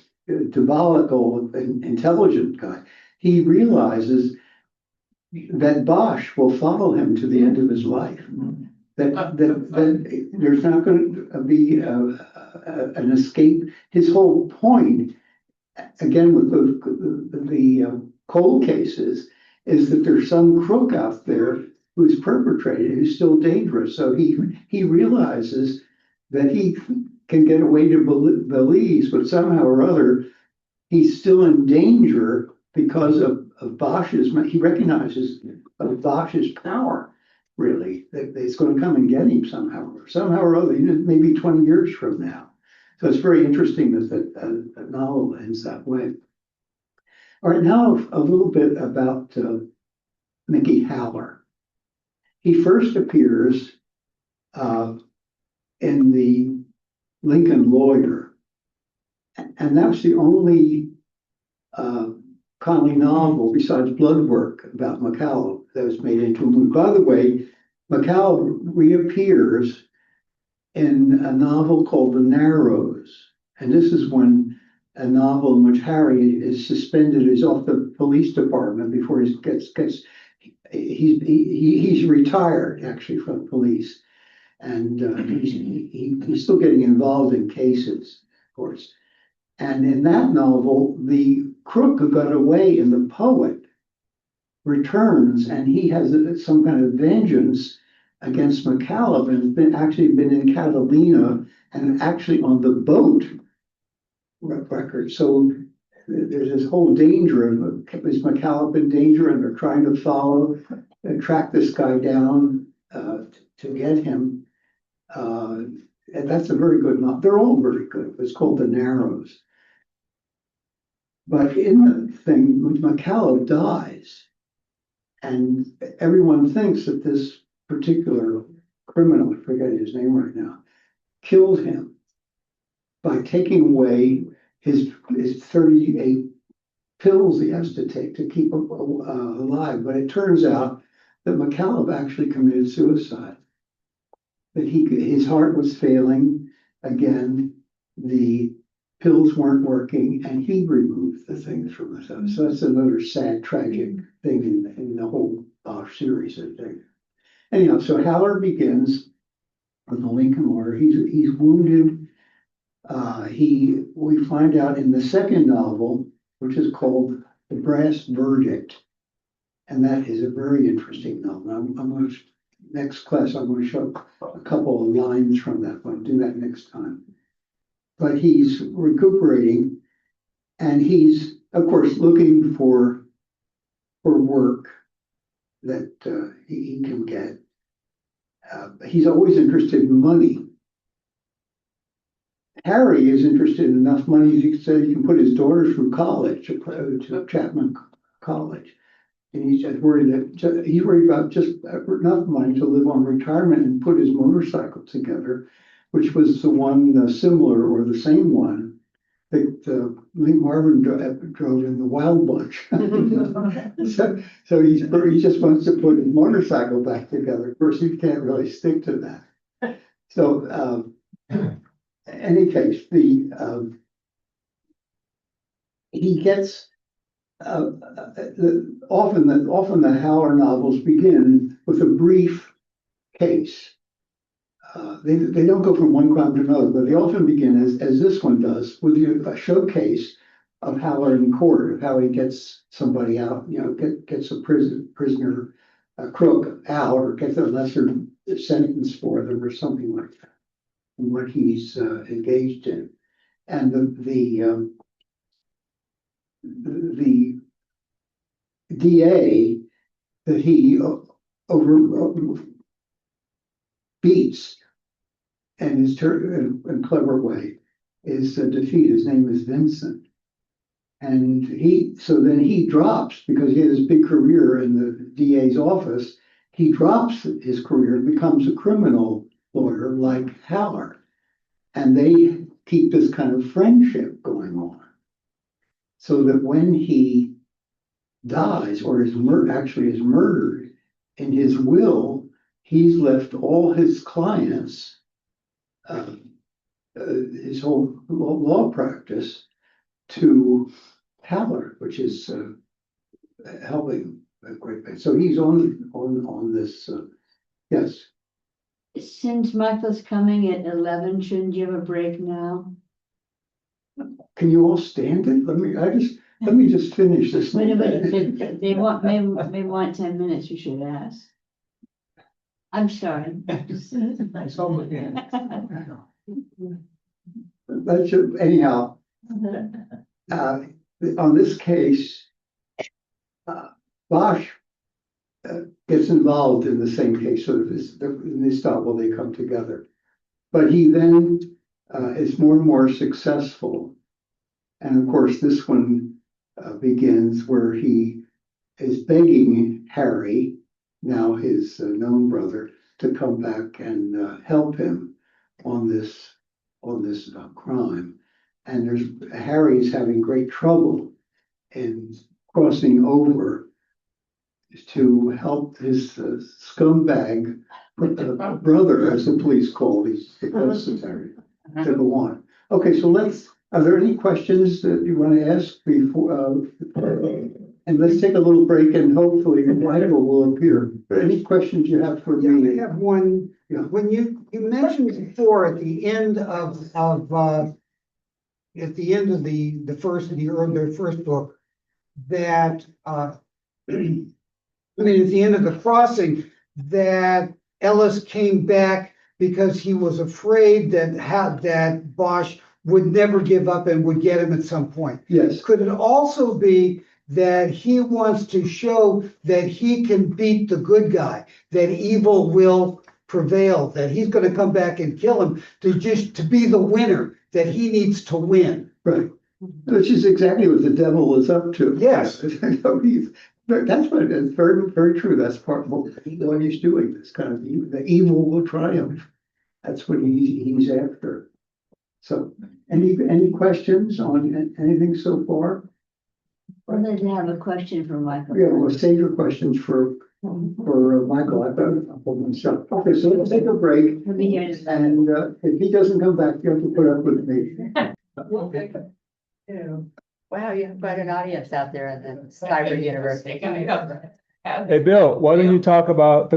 diabolical, intelligent guy. He realizes that Bosch will follow him to the end of his life. That there's not going to be an escape. His whole point, again with the cold cases, is that there's some crook out there who's perpetrated, who's still dangerous. So he realizes that he can get away to Belize, but somehow or other he's still in danger because of Bosch's. He recognizes Bosch's power. Really, that it's going to come and get him somehow or other, maybe 20 years from now. So it's very interesting that the novel ends that way. All right, now a little bit about Mickey Haller. He first appears in the Lincoln Lawyer, and that's the only Connelly novel besides Blood Work about McCallum that was made into a movie. By the way, McCallum reappears in a novel called The Narrows, and this is when a novel in which Harry is suspended, is off the police department before he he's retired actually from police, and he's still getting involved in cases, of course. And in that novel, the crook who got away in The Poet returns, and he has some kind of vengeance against McCallum, and has actually been in Catalina and actually on the boat record. So there's this whole danger of, is McCallum in danger, and they're trying to follow and track this guy down to get him. And that's a very good novel. They're all very good. It's called The Narrows. But in the thing, McCallum dies, and everyone thinks that this particular criminal, I forget his name right now, killed him by taking away his 38 pills he has to take to keep him alive. But it turns out that McCallum actually committed suicide. That his heart was failing again. The pills weren't working, and he removed the things from the stuff. So that's another sad, tragic thing in the whole Bosch series, I think. Anyhow, so Haller begins with the Lincoln Order. He's wounded. We find out in the second novel, which is called The Brass Verdict, and that is a very interesting novel. I'm going to, next class, I'm going to show a couple of lines from that one. Do that next time. But he's recuperating, and he's, of course, looking for work that he can get. He's always interested in money. Harry is interested in enough money so he can put his daughter through college, to Chapman College. And he's just worried he's worried about just enough money to live on retirement and put his motorcycle together, which was the one similar or the same one that Lee Marvin drove in the Wild Bunch. so he just wants to put his motorcycle back together. Of course, he can't really stick to that. So, any case, he gets often the Haller novels begin with a brief case. They don't go from one crime to another, but they often begin as this one does with a showcase of Haller in court, of how he gets somebody out, gets a prisoner, a crook out, or gets a lesser sentence for them, or something like that, and what he's engaged in. And the DA that he beats in his in clever way is defeated. His name is Vincent. And then he drops, because he had this big career in the DA's office, he drops his career and becomes a criminal lawyer like Haller. And they keep this kind of friendship going on. So that when he dies, or actually is murdered, in his will, he's left all his clients, his whole law practice, to Haller, which is helping a great bit. So he's on this. Yes. Since Michael's coming at 11, shouldn't you have a break now? Can you all stand it? Let me just finish this. Wait a minute, they may want 10 minutes, you should ask. I'm sorry. Anyhow, on this case, Bosch gets involved in the same case, sort of in this novel, they come together. But he then is more and more successful. And of course, this one begins where he is begging Harry, now his known brother, to come back and help him on this crime. And Harry's having great trouble in crossing over to help his scumbag brother, as the police call these necessary to go on. Okay, so are there any questions that you want to ask before? And let's take a little break, and hopefully Michael will appear. Any questions you have for me? I have one. Yeah. When you mentioned before at the end of the first book, that at the end of The Crossing, that Ellis came back because he was afraid that Bosch would never give up and would get him at some point. Yes. Could it also be that he wants to show that he can beat the good guy, that evil will prevail, that he's going to come back and kill him, to be the winner, that he needs to win? Right. Which is exactly what the devil is up to. Yes. That's what it's very, very true. That's part of what he's doing. This kind of the evil will triumph. That's what he's after. So, any questions on anything so far? Well, then I have a question for Michael. Yeah, well, save your questions for Michael. I've got a couple myself. Okay, so let's take a break. He'll be here in a second. And if he doesn't come back, you have to put up with me. Wow, you have quite an audience out there in the Skyward University. Hey, Bill, why don't you talk about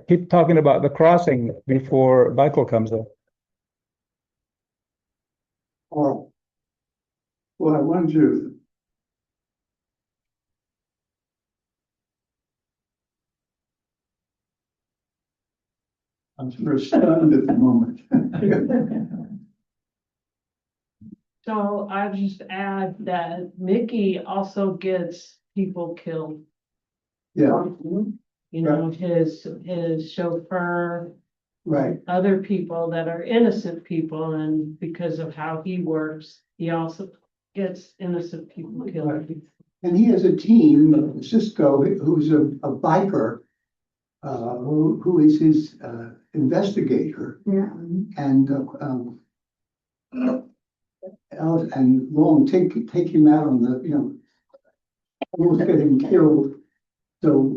keep talking about the crossing before Michael comes up? Oh. Well, I want to. I'm sort of stunned at the moment. So I just add that Mickey also gets people killed. Yeah, You know, his chauffeur, right. other people that are innocent people, and because of how he works, he also gets innocent people killed. And he has a team, Cisco, who's a biker, who is his investigator. Yeah. And and Long take him out on the, almost getting killed. So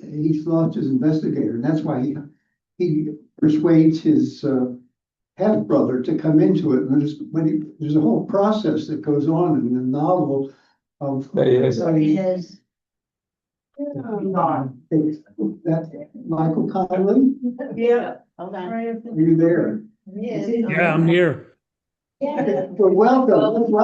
he's lost his investigator, and that's why he persuades his half brother to come into it. And there's a whole process that goes on in the novel of Yes. Yes. that Michael Connelly. Yeah. Hold on. Are you there? Yeah, I'm here. Well, welcome.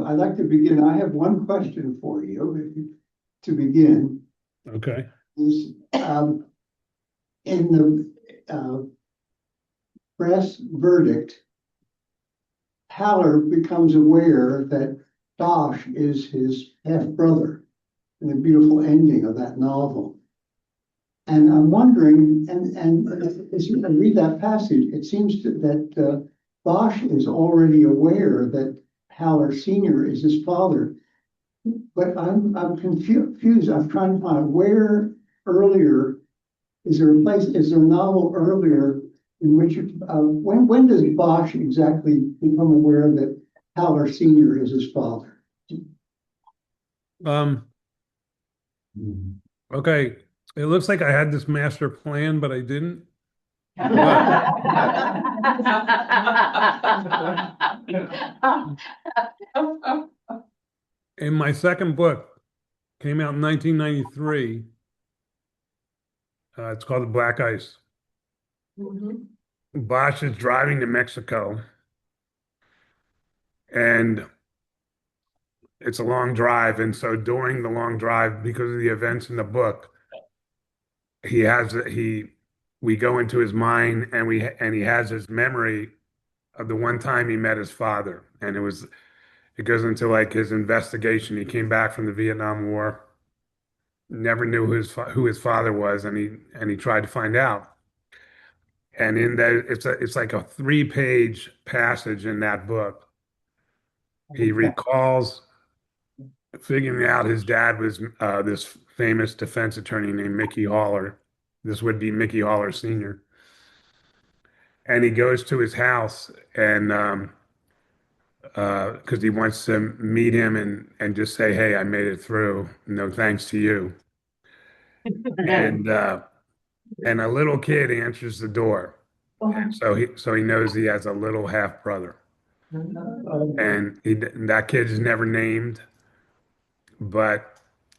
I'd like to begin. I have one question for you to begin. Okay. Is, in the press verdict, Haller becomes aware that Bosch is his half brother in the beautiful ending of that novel. And I'm wondering, and as you read that passage, it seems that Bosch is already aware that Haller Sr. is his father. But I'm confused. I'm trying to find where earlier, is there a novel earlier in which, when does Bosch exactly become aware that Haller Sr. is his father? Okay, it looks like I had this master plan, but I didn't. In my second book, came out in 1993. It's called The Black Ice. Bosch is driving to Mexico, and it's a long drive. And so during the long drive, because of the events in the book, we go into his mind, and he has his memory of the one time he met his father. And it goes into like his investigation. He came back from the Vietnam War, never knew who his father was, and he tried to find out. And in that, it's like a 3-page passage in that book. He recalls figuring out his dad was this famous defense attorney named Mickey Haller. This would be Mickey Haller Sr. And he goes to his house, and because he wants to meet him and just say, "Hey, I made it through. No thanks to you." And a little kid answers the door. So he knows he has a little half brother. And that kid is never named, but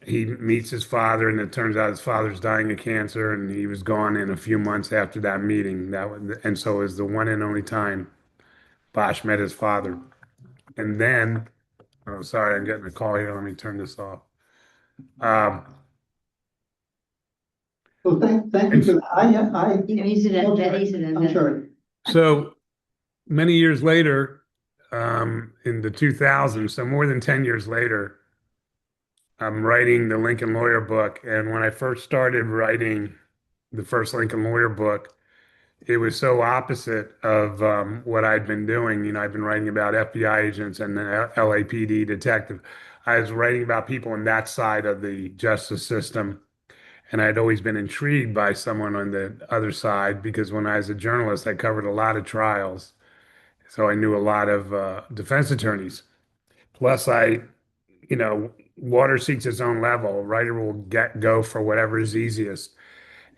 he meets his father, and it turns out his father's dying of cancer, and he was gone in a few months after that meeting. And so it was the one and only time Bosch met his father. And then, oh, sorry, I'm getting a call here. Let me turn this off. Well, thank you for that. I'm sorry. So many years later, in the 2000s, so more than 10 years later, I'm writing the Lincoln Lawyer book. And when I first started writing the first Lincoln Lawyer book, it was so opposite of what I'd been doing. I've been writing about FBI agents and the LAPD detective. I was writing about people on that side of the justice system. And I'd always been intrigued by someone on the other side, because when I was a journalist, I covered a lot of trials. So I knew a lot of defense attorneys. Plus, water seeks its own level. A writer will go for whatever is easiest.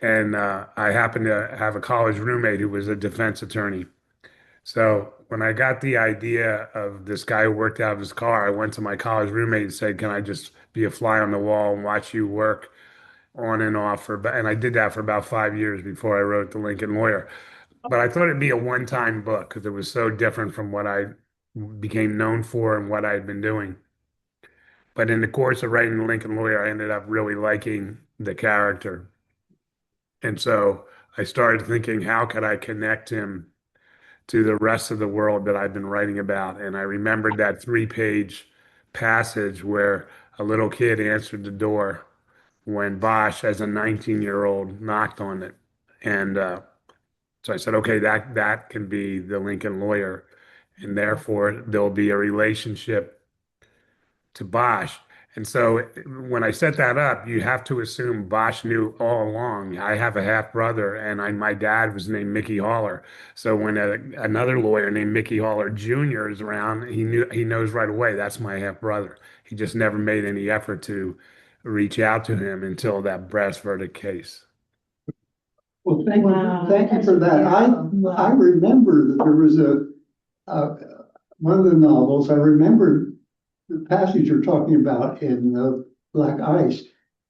And I happened to have a college roommate who was a defense attorney. So when I got the idea of this guy who worked out of his car, I went to my college roommate and said, "Can I just be a fly on the wall and watch you work on and off for?" And I did that for about 5 years before I wrote The Lincoln Lawyer. But I thought it'd be a one-time book because it was so different from what I became known for and what I'd been doing. But in the course of writing The Lincoln Lawyer, I ended up really liking the character. And so I started thinking, how could I connect him to the rest of the world that I've been writing about? And I remembered that 3-page passage where a little kid answered the door when Bosch, as a 19-year-old, knocked on it. And so I said, okay, that can be the Lincoln Lawyer. And therefore, there'll be a relationship to Bosch. And so when I set that up, you have to assume Bosch knew all along. I have a half brother, and my dad was named Mickey Haller. So when another lawyer named Mickey Haller Jr. is around, he knows right away that's my half brother. He just never made any effort to reach out to him until that brass verdict case. Well, Wow. thank you for that. I remember that there was one of the novels. I remember the passage you're talking about in Black Ice,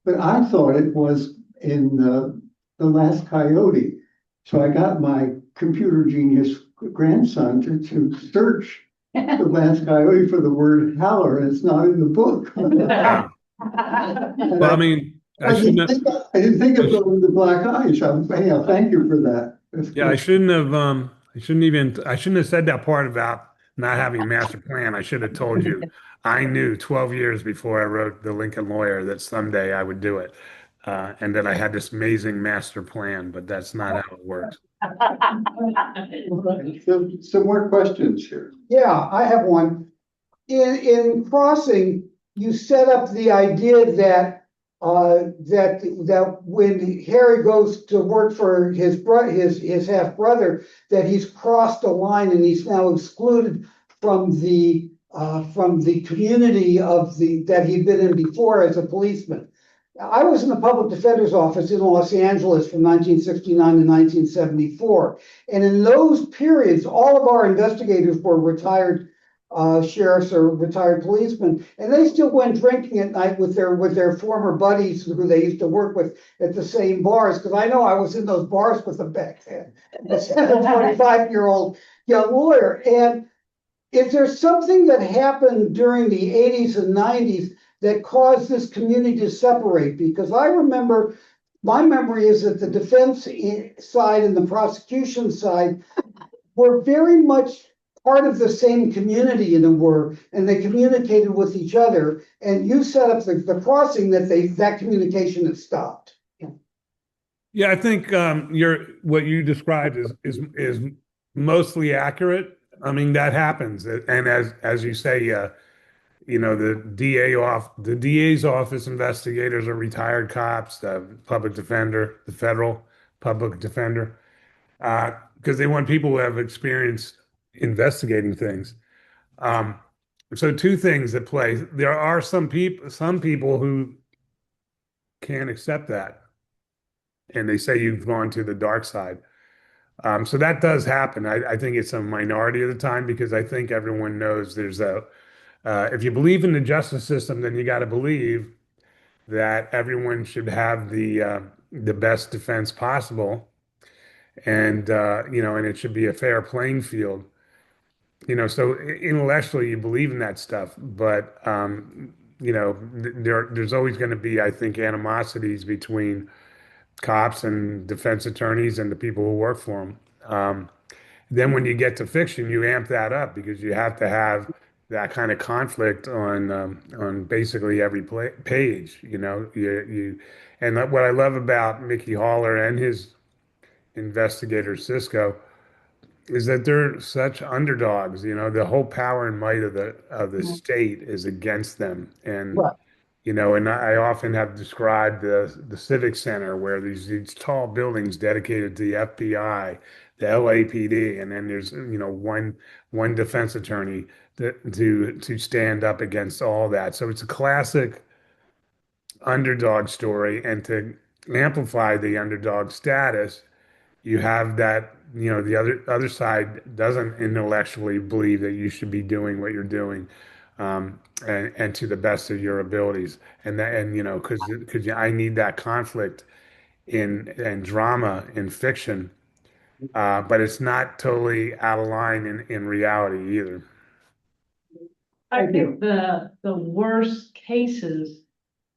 but I thought it was in The Last Coyote. So I got my computer genius grandson to search The Last Coyote for the word howler, and it's not in the book. Well, I mean, I didn't think of going to Black Ice. Yeah, thank you for that. Yeah, I shouldn't have said that part about not having a master plan. I should have told you. I knew 12 years before I wrote The Lincoln Lawyer that someday I would do it. And then I had this amazing master plan, but that's not how it works. Some more questions here. Yeah, I have one. In Crossing, you set up the idea that that when Harry goes to work for his half brother, that he's crossed a line and he's now excluded from the community of that he'd been in before as a policeman. I was in the public defender's office in Los Angeles from 1969 to 1974. And in those periods, all of our investigators were retired sheriffs or retired policemen, and they still went drinking at night with their former buddies who they used to work with at the same bars. Because I know I was in those bars with them back then, as a 25-year-old young lawyer. And is there something that happened during the 80s and 90s that caused this community to separate? Because I remember, my memory is that the defense side and the prosecution side were very much part of the same community, and they communicated with each other. And you set up the Crossing that communication had stopped. Yeah, I think what you described is mostly accurate. I mean, that happens, and as you say, the DA's office investigators are retired cops, the public defender, the federal public defender, because they want people who have experience investigating things. So two things at play. There are some people who can't accept that, and they say you've gone to the dark side. So that does happen. I think it's a minority of the time, because I think everyone knows if you believe in the justice system, then you got to believe that everyone should have the best defense possible, and and it should be a fair playing field. So intellectually you believe in that stuff, but there's always going to be, I think, animosities between cops and defense attorneys and the people who work for them. Then when you get to fiction, you amp that up because you have to have that kind of conflict on basically every page. And what I love about Mickey Haller and his investigator Cisco is that they're such underdogs. The whole power and might of the state is against them, and Right. And I often have described the Civic Center, where these tall buildings dedicated to the FBI, the LAPD, and then there's one defense attorney to stand up against all that. So it's a classic underdog story, and to amplify the underdog status, you have that, the other side doesn't intellectually believe that you should be doing what you're doing, and to the best of your abilities, and because I need that conflict in drama in fiction, but it's not totally out of line in reality either. I think the worst cases,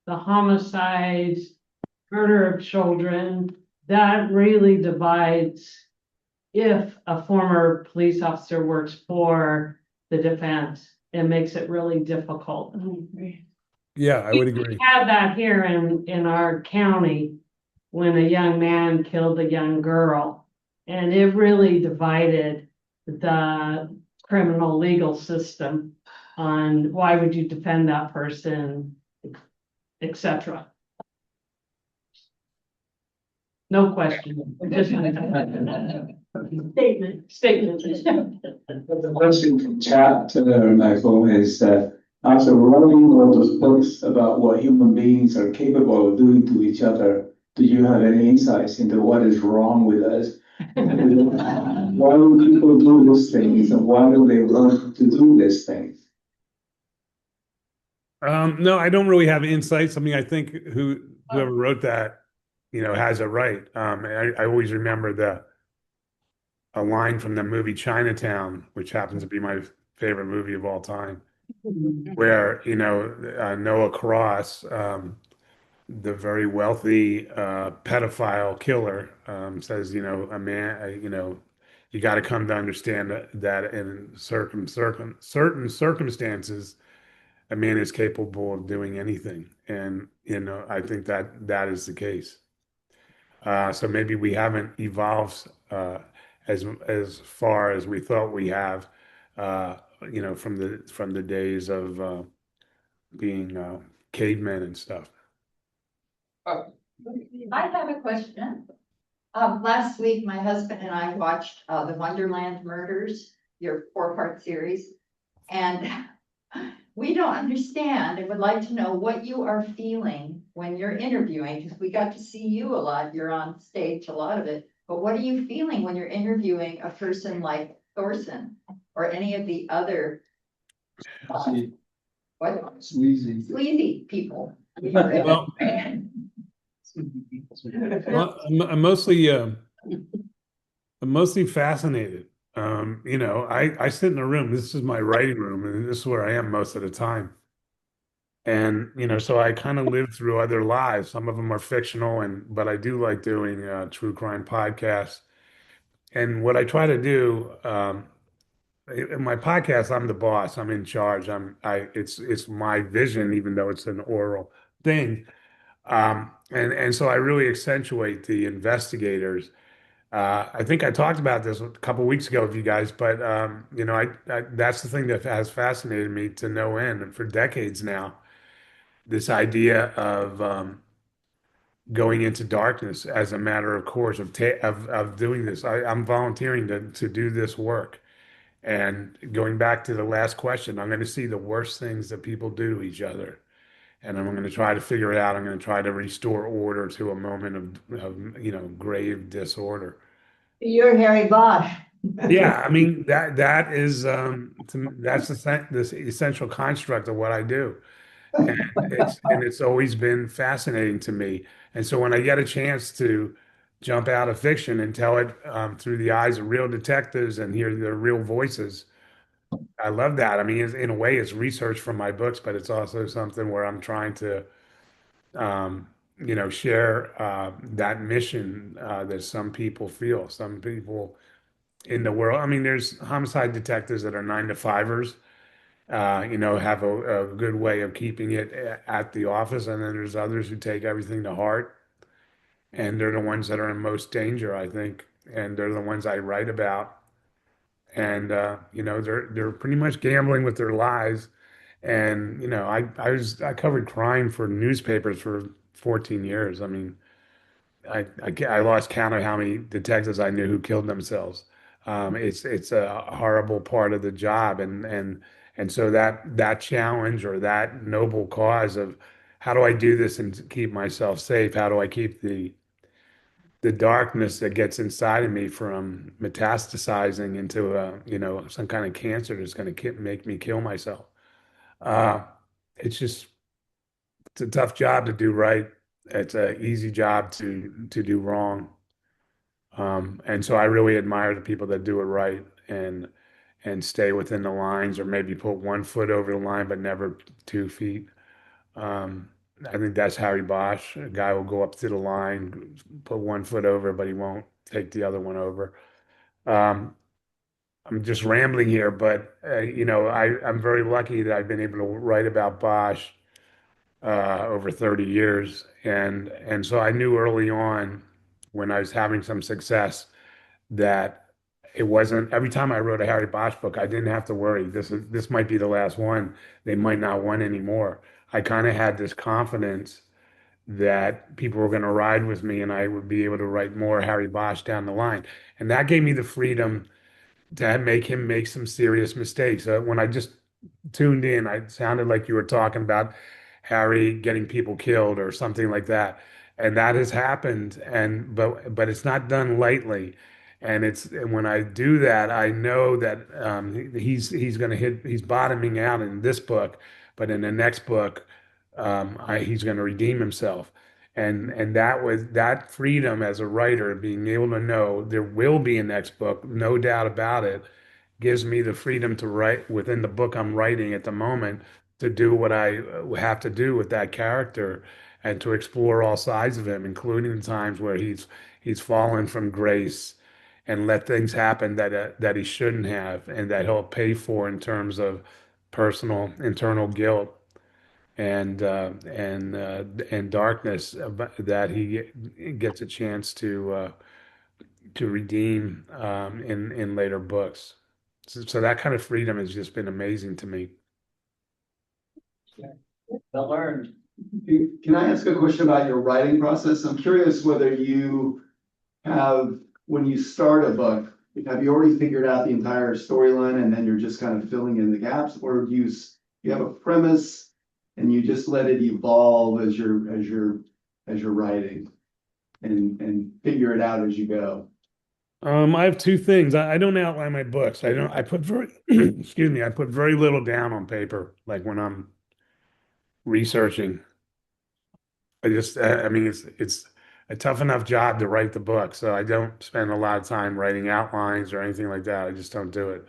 the homicides, murder of children, that really divides if a former police officer works for the defense. It makes it really difficult. Yeah, I would agree. We had that here in our county when a young man killed a young girl. And it really divided the criminal legal system on why would you defend that person, etc. No question. Just statement. The question from chat, Michael, is that after writing all those books about what human beings are capable of doing to each other, do you have any insights into what is wrong with us? Why do people do these things, and why do they want to do these things? No, I don't really have insights. I mean, I think whoever wrote that, has it right. I always remember a line from the movie Chinatown, which happens to be my favorite movie of all time, where Noah Cross, the very wealthy pedophile killer, says, a man, you got to come to understand that in certain circumstances, a man is capable of doing anything, and I think that is the case. So maybe we haven't evolved as far as we thought we have, from the days of being cavemen and stuff. I have a question. Last week, my husband and I watched the Wonderland Murders, your 4-part series, and we don't understand and would like to know what you are feeling when you're interviewing, because we got to see you a lot. You're on stage, a lot of it. But what are you feeling when you're interviewing a person like Thorson or any of the other sleazy people? Well, I'm mostly fascinated. I sit in a room. This is my writing room, and this is where I am most of the time. And so I kind of live through other lives. Some of them are fictional, but I do like doing true crime podcasts. And what I try to do, in my podcast, I'm the boss. I'm in charge. It's my vision, even though it's an oral thing. And so I really accentuate the investigators. I think I talked about this a couple weeks ago with you guys, but that's the thing that has fascinated me to no end, and for decades now. This idea of going into darkness as a matter of course of doing this. I'm volunteering to do this work, and going back to the last question, I'm going to see the worst things that people do to each other. And I'm going to try to figure it out. I'm going to try to restore order to a moment of grave disorder. You're Harry Bosch. Yeah, I mean that is that's the essential construct of what I do, and it's always been fascinating to me. And so when I get a chance to jump out of fiction and tell it through the eyes of real detectives and hear their real voices, I love that. I mean, in a way, it's research from my books, but it's also something where I'm trying to, share that mission that some people feel. Some people in the world. I mean, there's homicide detectives that are 9-to-5ers, have a good way of keeping it at the office, and then there's others who take everything to heart, and they're the ones that are in most danger, I think, and they're the ones I write about. And they're pretty much gambling with their lives. And I covered crime for newspapers for 14 years. I mean, I lost count of how many detectives I knew who killed themselves. It's a horrible part of the job, and so that challenge or that noble cause of how do I do this and keep myself safe? How do I keep the darkness that gets inside of me from metastasizing into some kind of cancer that's going to make me kill myself? Uh, it's just it's a tough job to do right. It's an easy job to do wrong. And so I really admire the people that do it right and stay within the lines, or maybe put 1 foot over the line, but never 2 feet. Um, I think that's Harry Bosch. A guy will go up to the line, put 1 foot over, but he won't take the other one over. Um, I'm just rambling here, but I'm very lucky that I've been able to write about Bosch over 30 years, and so I knew early on when I was having some success that it wasn't every time I wrote a Harry Bosch book, I didn't have to worry. This might be the last one. They might not want any more. I kind of had this confidence that people were going to ride with me and I would be able to write more Harry Bosch down the line. And that gave me the freedom to make him make some serious mistakes. When I just tuned in, I sounded like you were talking about Harry getting people killed or something like that. And that has happened, and but it's not done lightly. And when I do that, I know that he's going to he's bottoming out in this book, but in the next book, he's going to redeem himself. And that was that freedom as a writer, being able to know there will be a next book, no doubt about it, gives me the freedom to write within the book I'm writing at the moment, to do what I have to do with that character and to explore all sides of him, including the times where he's fallen from grace and let things happen that he shouldn't have and that he'll pay for in terms of personal internal guilt and darkness, that he gets a chance to redeem in later books. So that kind of freedom has just been amazing to me. Well learned. Can I ask a question about your writing process? I'm curious whether you have, when you start a book, have you already figured out the entire storyline and then you're just kind of filling in the gaps, or do you have a premise and you just let it evolve as you're writing and figure it out as you go? I have two things. I don't outline my books. I put very, excuse me, I put very little down on paper, like when I'm researching. I mean, it's a tough enough job to write the book, so I don't spend a lot of time writing outlines or anything like that. I just don't do it.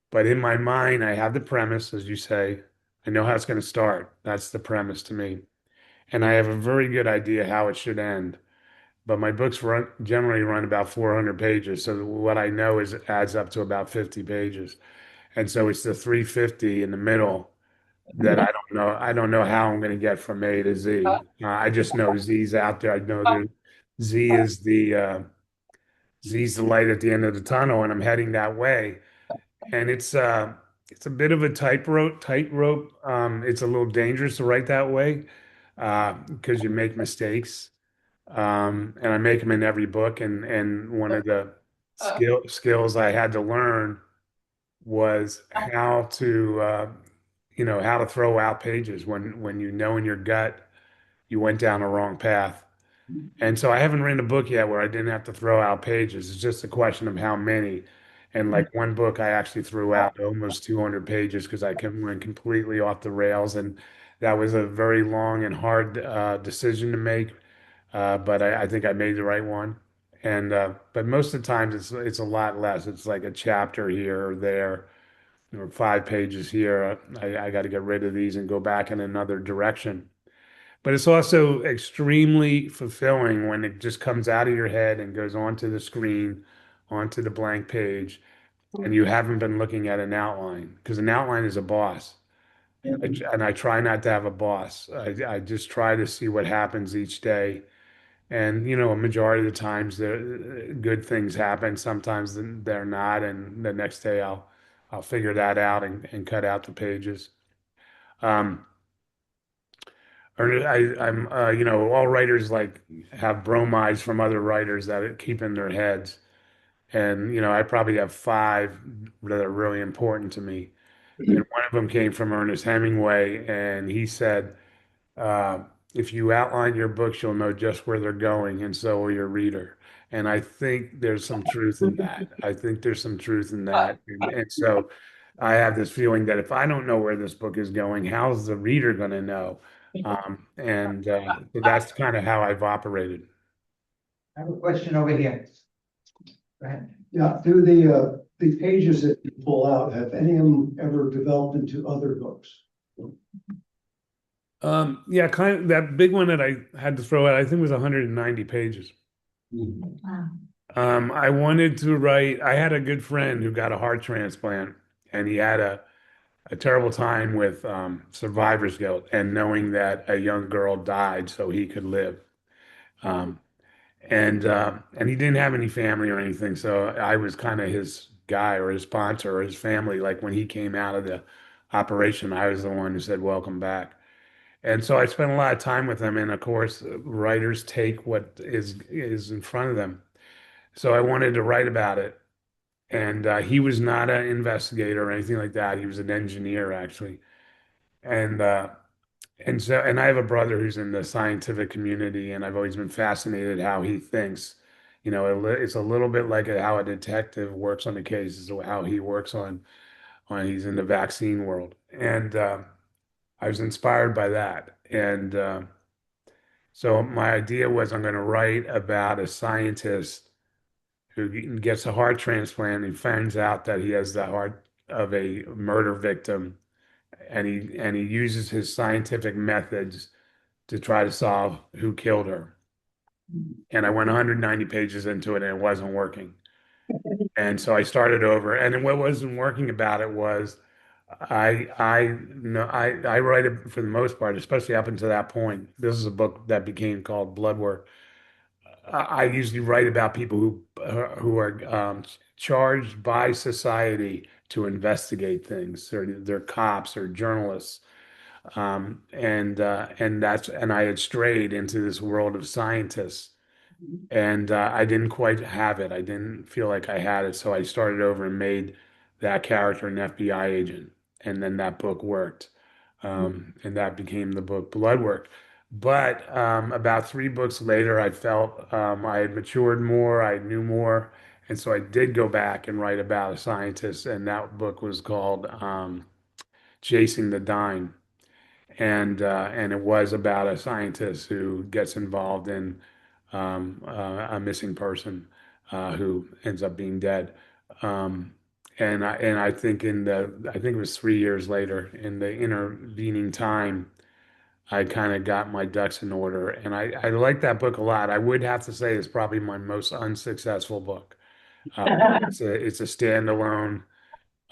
But in my mind, I have the premise, as you say. I know how it's going to start. That's the premise to me. And I have a very good idea how it should end. But my books generally run about 400 pages. So what I know is it adds up to about 50 pages. And so it's the 350 in the middle that I don't know. I don't know how I'm going to get from A to Z. I just know Z's out there. I know that Z is Z's the light at the end of the tunnel, and I'm heading that way. And it's a bit of a tightrope. It's a little dangerous to write that way because you make mistakes. And I make them in every book. And one of the skills I had to learn was how to throw out pages when you know in your gut you went down a wrong path. And so I haven't written a book yet where I didn't have to throw out pages. It's just a question of how many. And like one book, I actually threw out almost 200 pages because went completely off the rails. And that was a very long and hard decision to make. But I think I made the right one. And but most of the times it's a lot less. It's like a chapter here or there, or 5 pages here. I got to get rid of these and go back in another direction. But it's also extremely fulfilling when it just comes out of your head and goes onto the screen, onto the blank page, and you haven't been looking at an outline, because an outline is a boss. And I try not to have a boss. I just try to see what happens each day. And, a majority of the times good things happen. Sometimes they're not. And the next day I'll figure that out and cut out the pages. Um, I'm, all writers like have bromides from other writers that keep in their heads. And, I probably have five that are really important to me. And one of them came from Ernest Hemingway, and he said, uh, if you outline your books, you'll know just where they're going, and so will your reader. And I think there's some truth in that. I think there's some truth in that. And so I have this feeling that if I don't know where this book is going, how's the reader going to know? So that's kind of how I've operated. I have a question over here. Go ahead. Yeah, through the pages that you pull out, have any of them ever developed into other books? Yeah, kind of that big one that I had to throw out, I think was 190 pages. Wow. I wanted to write, I had a good friend who got a heart transplant, and he had a terrible time with survivor's guilt and knowing that a young girl died so he could live. Um, and he didn't have any family or anything, so I was kind of his guy or his sponsor or his family. Like when he came out of the operation, I was the one who said, "Welcome back." And so I spent a lot of time with him. And of course, writers take what is in front of them. So I wanted to write about it. And he was not an investigator or anything like that. He was an engineer, actually. And and I have a brother who's in the scientific community, and I've always been fascinated how he thinks. It's a little bit like how a detective works on the cases, or how he works on he's in the vaccine world. And I was inspired by that. And so my idea was I'm going to write about a scientist who gets a heart transplant and finds out that he has the heart of a murder victim, and he uses his scientific methods to try to solve who killed her. And I went 190 pages into it, and it wasn't working. And so I started over. And what wasn't working about it was I write it for the most part, especially up until that point. This is a book that became called Blood Work. I usually write about people who are charged by society to investigate things. They're cops or journalists, and I had strayed into this world of scientists, and I didn't quite have it. I didn't feel like I had it, so I started over and made that character an FBI agent, and then that book worked, and that became the book Blood Work. But about three books later, I felt I had matured more, I knew more, and so I did go back and write about a scientist, and that book was called Chasing the Dime, and it was about a scientist who gets involved in a missing person who ends up being dead. And I think I think it was 3 years later, in the intervening time, I kind of got my ducks in order, and I like that book a lot. I would have to say it's probably my most unsuccessful book. It's a standalone.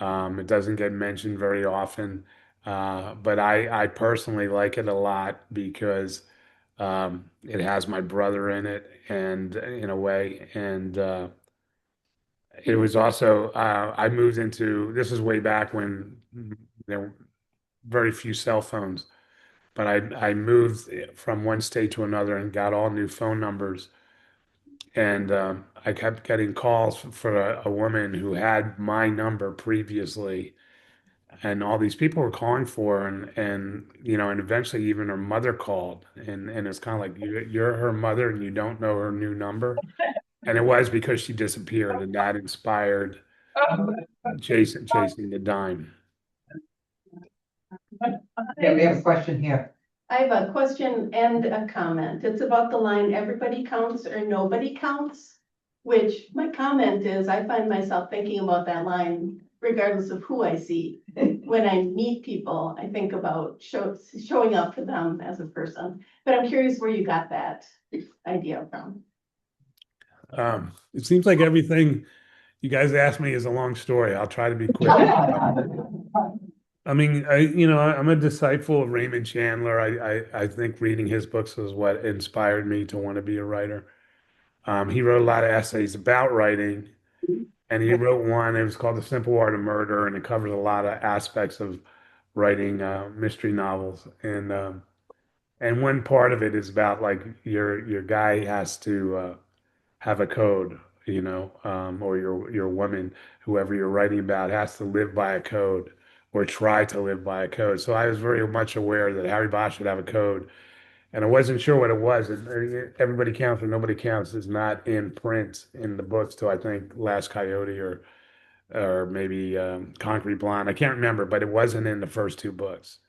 It doesn't get mentioned very often, but I personally like it a lot because it has my brother in it, and in a way, and it was also I moved into this is way back when there were very few cell phones, but I moved from one state to another and got all new phone numbers, and I kept getting calls for a woman who had my number previously, and all these people were calling for her, and eventually even her mother called, and it's kind of like you're her mother and you don't know her new number. And it was because she disappeared, and that inspired chasing the dime. Yeah, we have a question here. I have a question and a comment. It's about the line, everybody counts or nobody counts, which my comment is, I find myself thinking about that line regardless of who I see. When I meet people, I think about showing up for them as a person. But I'm curious where you got that idea from. It seems like everything you guys ask me is a long story. I'll try to be quick. I mean, I'm a disciple of Raymond Chandler. I think reading his books is what inspired me to want to be a writer. He wrote a lot of essays about writing, and he wrote one. It was called The Simple Art of Murder, and it covers a lot of aspects of writing mystery novels. And And one part of it is about like your guy has to have a code, or your woman, whoever you're writing about, has to live by a code or try to live by a code. So I was very much aware that Harry Bosch would have a code, and I wasn't sure what it was. Everybody Counts or Nobody Counts is not in print in the books till I think Last Coyote or maybe Concrete Blonde. I can't remember, but it wasn't in the first two books,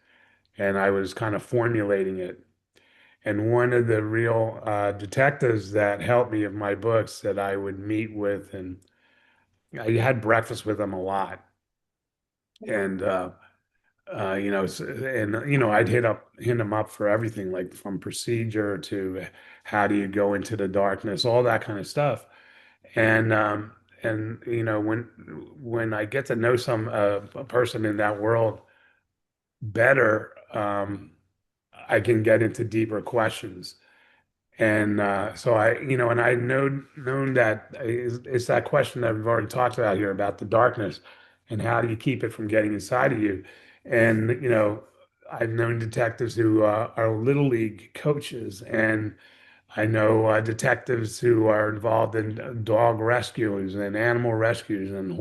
and I was kind of formulating it. And one of the real detectives that helped me in my books that I would meet with, and I had breakfast with them a lot. And I'd hit them up for everything, like from procedure to how do you go into the darkness, all that kind of stuff. And when I get to know a person in that world better, I can get into deeper questions. And so and I known that it's that question that we've already talked about here about the darkness and how do you keep it from getting inside of you. And I've known detectives who are little league coaches, and I know detectives who are involved in dog rescues and animal rescues and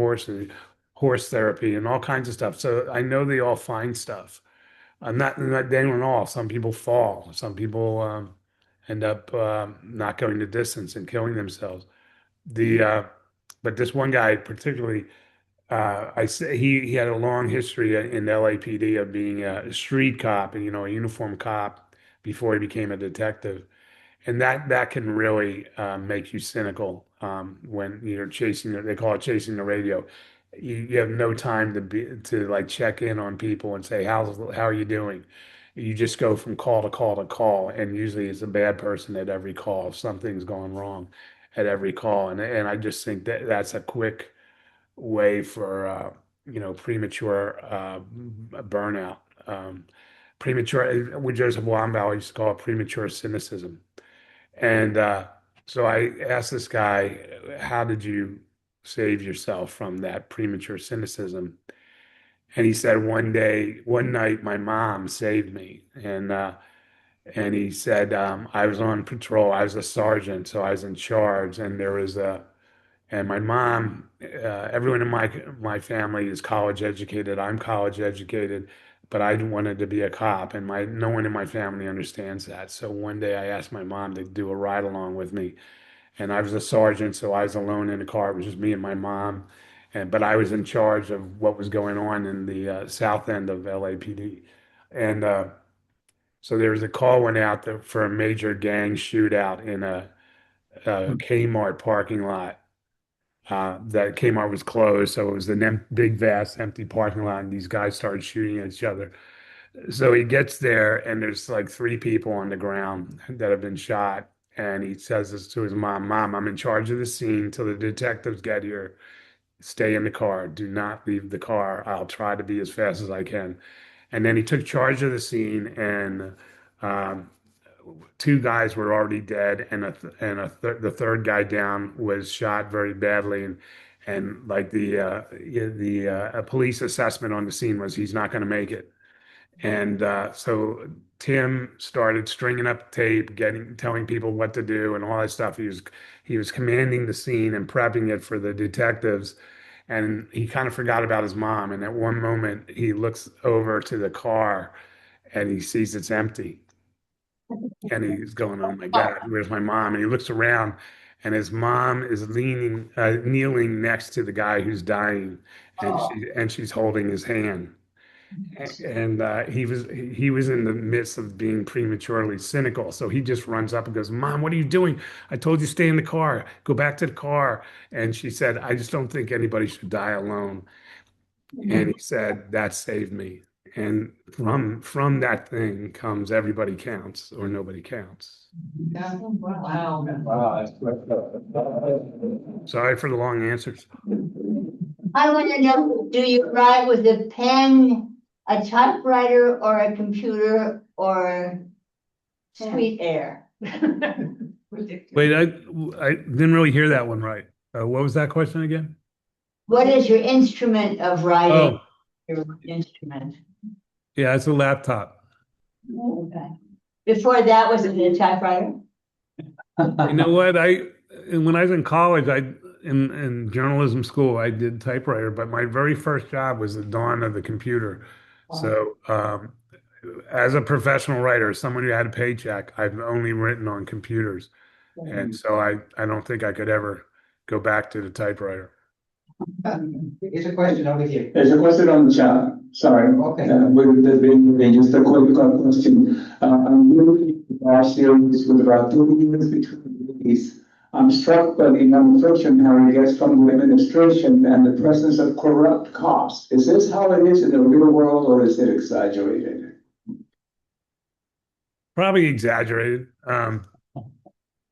horse therapy and all kinds of stuff. So I know they all find stuff. Not they don't all. Some people fall. Some people end up not going the distance and killing themselves. But this one guy particularly, I say he had a long history in the LAPD of being a street cop and a uniform cop before he became a detective, and that can really make you cynical when you're chasing. They call it chasing the radio. You have no time to like check in on people and say how are you doing. You just go from call to call to call, and usually it's a bad person at every call. Something's gone wrong at every call, and I just think that that's a quick way for premature burnout. Premature, with Joseph Wambaugh used to call it premature cynicism. And so I asked this guy, how did you save yourself from that premature cynicism? And he said, one night, my mom saved me. And he said, I was on patrol. I was a sergeant, so I was in charge. And my mom, everyone in my family is college educated. I'm college educated, but I wanted to be a cop, and no one in my family understands that. So one day I asked my mom to do a ride along with me, and I was a sergeant, so I was alone in the car. It was just me and my mom, but I was in charge of what was going on in the south end of LAPD, and so there was a call went out for a major gang shootout in a Kmart parking lot. That Kmart was closed, so it was the big, vast, empty parking lot, and these guys started shooting at each other. So he gets there, and there's like three people on the ground that have been shot, and he says this to his mom, "Mom, I'm in charge of the scene till the detectives get here. Stay in the car. Do not leave the car. I'll try to be as fast as I can." And then he took charge of the scene, and um, two guys were already dead, and the third guy down was shot very badly, and like the a police assessment on the scene was he's not going to make it, and so Tim started stringing up tape, telling people what to do and all that stuff. He was commanding the scene and prepping it for the detectives, and he kind of forgot about his mom. And at one moment, he looks over to the car, and he sees it's empty. And he's going, "Oh my God, where's my mom?" And he looks around, and his mom is kneeling next to the guy who's dying, and she's holding his hand. And he was in the midst of being prematurely cynical, so he just runs up and goes, "Mom, what are you doing? I told you stay in the car. Go back to the car." And she said, "I just don't think anybody should die alone." And he said, "That saved me." And from that thing comes everybody counts or nobody counts. Wow. Sorry for the long answers. I want to know, do you write with a pen, a typewriter, or a computer, or sweet air? Wait, I didn't really hear that one right. What was that question again? What is your instrument of writing? Oh, Your instrument. yeah, it's a laptop. Okay. Before that, was it a typewriter? You know what? When I was in college, in journalism school, I did typewriter, but my very first job was the dawn of the computer. So, as a professional writer, someone who had a paycheck, I've only written on computers. And so I don't think I could ever go back to the typewriter. Here's a question over here. There's a question on the chat. Sorry. Okay. With the big, just a quick question. I'm looking at our series with about 2 years between these. I'm struck by the amount of friction Harry gets from the administration and the presence of corrupt cops. Is this how it is in the real world, or is it exaggerated? Probably exaggerated.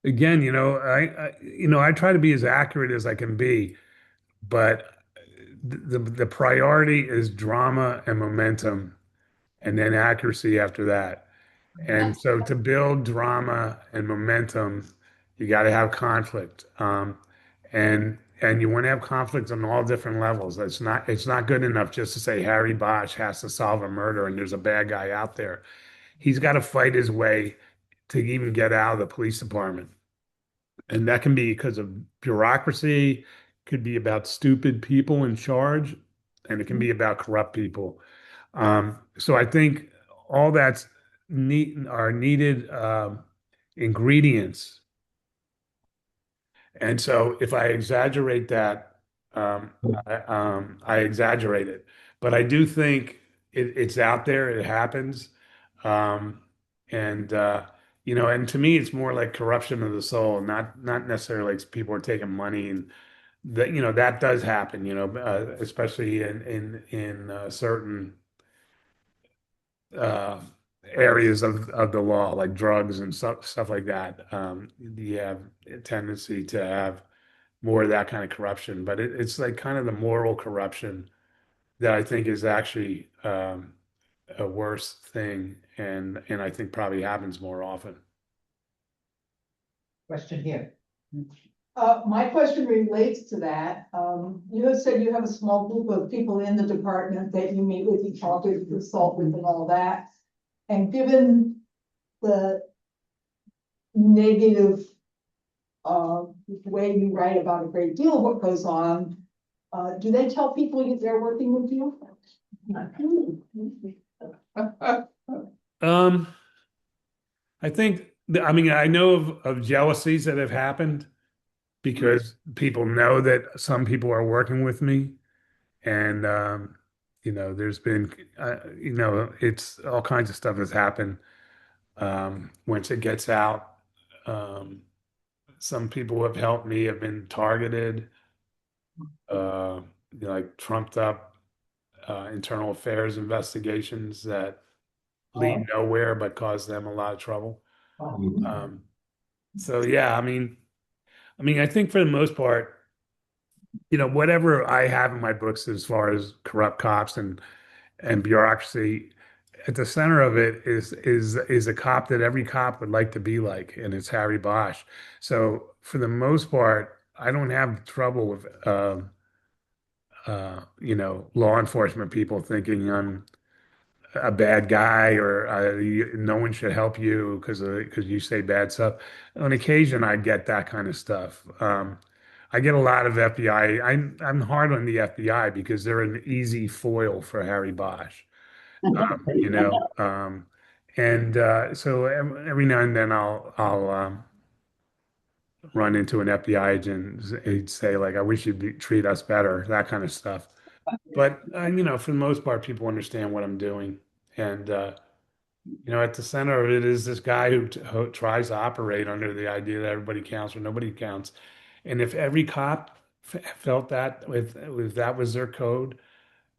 Again, I try to be as accurate as I can be, but the priority is drama and momentum, and then accuracy after that. And so to build drama and momentum, you got to have conflict. And you want to have conflict on all different levels. It's not good enough just to say Harry Bosch has to solve a murder and there's a bad guy out there. He's got to fight his way to even get out of the police department. And that can be because of bureaucracy, could be about stupid people in charge, and it can be about corrupt people. So I think all that's are needed ingredients. And so if I exaggerate that, I exaggerate it. But I do think it's out there, it happens. And and to me, it's more like corruption of the soul, not necessarily like people are taking money, and that does happen, especially in certain areas of the law, like drugs and stuff like that. You have a tendency to have more of that kind of corruption, but it's like kind of the moral corruption that I think is actually a worse thing, and I think probably happens more often. Question here. My question relates to that. You have said you have a small group of people in the department that you meet with, you talk with, consult with and all that. And given the negative way you write about a great deal of what goes on, do they tell people that they're working with you? I think, I know of jealousies that have happened because people know that some people are working with me, and there's been, it's all kinds of stuff has happened. Once it gets out, some people who have helped me have been targeted, like trumped up internal affairs investigations that lead nowhere but cause them a lot of trouble. So yeah, I think for the most part, whatever I have in my books as far as corrupt cops and bureaucracy, at the center of it is a cop that every cop would like to be like, and it's Harry Bosch. So for the most part, I don't have trouble with law enforcement people thinking I'm a bad guy, or no one should help you because you say bad stuff. On occasion, I get that kind of stuff. I get a lot of FBI. I'm hard on the FBI because they're an easy foil for Harry Bosch. So every now and then I'll run into an FBI agent and he'd say like, "I wish you'd treat us better," that kind of stuff. But for the most part, people understand what I'm doing, and at the center of it is this guy who tries to operate under the idea that everybody counts or nobody counts. And if every cop felt that, if that was their code,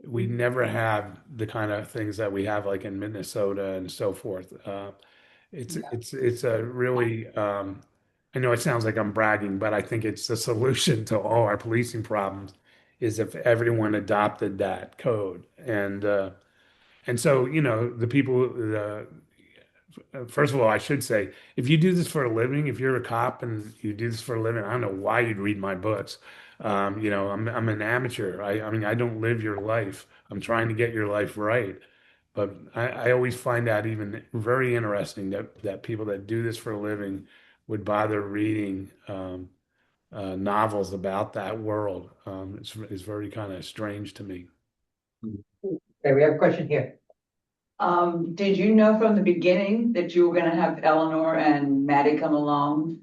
we never have the kind of things that we have like in Minnesota and so forth. It's a really I know it sounds like I'm bragging, but I think it's the solution to all our policing problems is if everyone adopted that code. And so, the people, first of all, I should say, if you do this for a living, if you're a cop and you do this for a living, I don't know why you'd read my books. I'm an amateur. I don't live your life. I'm trying to get your life right. But I always find that even very interesting that people that do this for a living would bother reading novels about that world. It's very kind of strange to me. Okay, we have a question here. Did you know from the beginning that you were gonna have Eleanor and Maddie come along?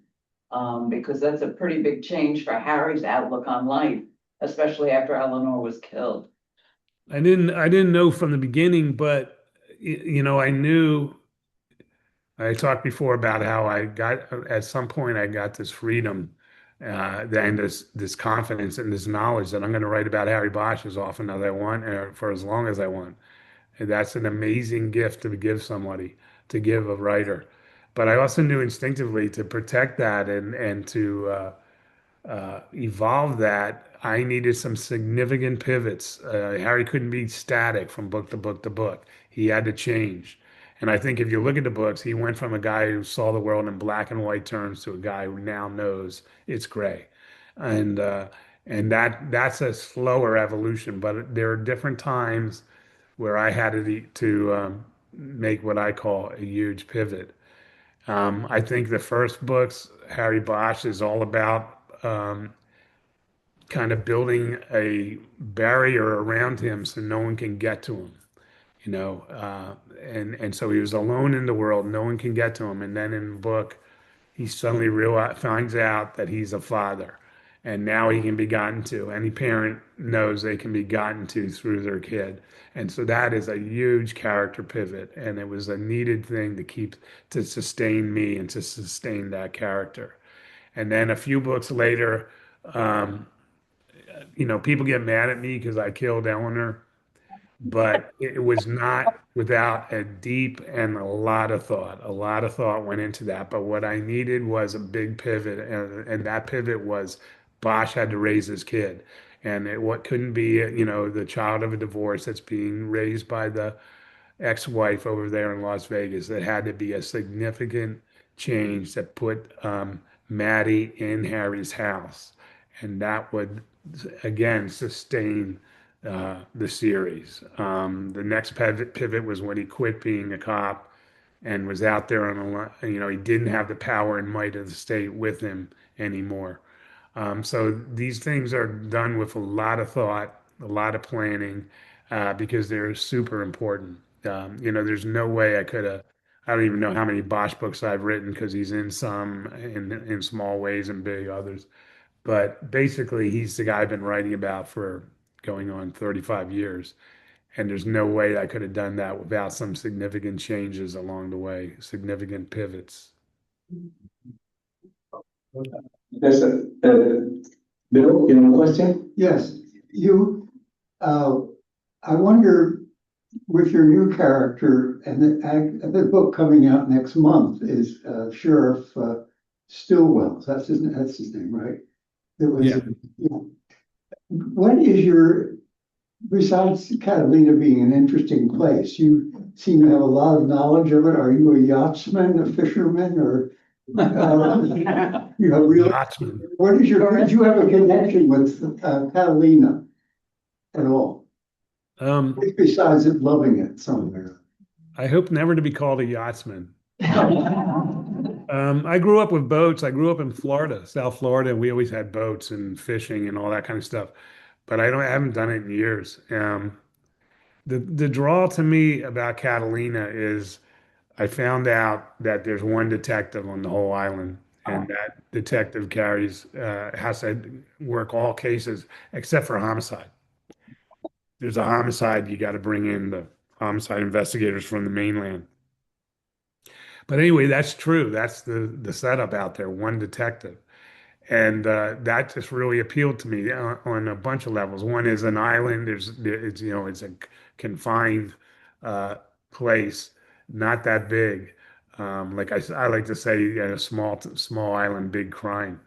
Because that's a pretty big change for Harry's outlook on life, especially after Eleanor was killed. I didn't know from the beginning, but I knew. I talked before about how I got at some point I got this freedom, and this confidence and this knowledge that I'm going to write about Harry Bosch as often as I want, for as long as I want. And that's an amazing gift to give somebody, to give a writer. But I also knew instinctively to protect that and to evolve that, I needed some significant pivots. Harry couldn't be static from book to book to book. He had to change. And I think if you look at the books, he went from a guy who saw the world in black and white terms to a guy who now knows it's gray. And that's a slower evolution, but there are different times where I had to make what I call a huge pivot. I think the first books, Harry Bosch, is all about kind of building a barrier around him so no one can get to him, and so he was alone in the world. No one can get to him. And then in the book, he suddenly finds out that he's a father, and now he can be gotten to. Any parent knows they can be gotten to through their kid. And so that is a huge character pivot, and it was a needed thing to sustain me and to sustain that character. And then a few books later, people get mad at me because I killed Eleanor, but it was not without a deep and a lot of thought. A lot of thought went into that. But what I needed was a big pivot, and that pivot was Bosch had to raise his kid, and what couldn't be, the child of a divorce that's being raised by the ex-wife over there in Las Vegas. That had to be a significant change that put Maddie in Harry's house, and that would again sustain the series. The next pivot was when he quit being a cop and was out there on he didn't have the power and might of the state with him anymore. So these things are done with a lot of thought, a lot of planning, because they're super important. There's no way I could have. I don't even know how many Bosch books I've written because he's in some in small ways and big others. But basically, he's the guy I've been writing about for going on 35 years. And there's no way I could have done that without some significant changes along the way, significant pivots. There's Bill, you have a question? Yes, I wonder with your new character and the book coming out next month is Sheriff Stillwell. That's his name, right? Yeah. What is besides Catalina being an interesting place, you seem to have a lot of knowledge of it. Are you a yachtsman, a fisherman, or really? Yachtsman. Did you have a connection with Catalina at all? Besides loving it somewhere. I hope never to be called a yachtsman. I grew up with boats. I grew up in Florida, South Florida, and we always had boats and fishing and all that kind of stuff. But I haven't done it in years. The draw to me about Catalina is I found out that there's one detective on the whole island, and that detective has to work all cases except for homicide. There's a homicide, you got to bring in the homicide investigators from the mainland. But anyway, that's true. That's the setup out there, one detective. And that just really appealed to me on a bunch of levels. One is an island. It's a confined place, not that big. Like I like to say, a small island, big crime.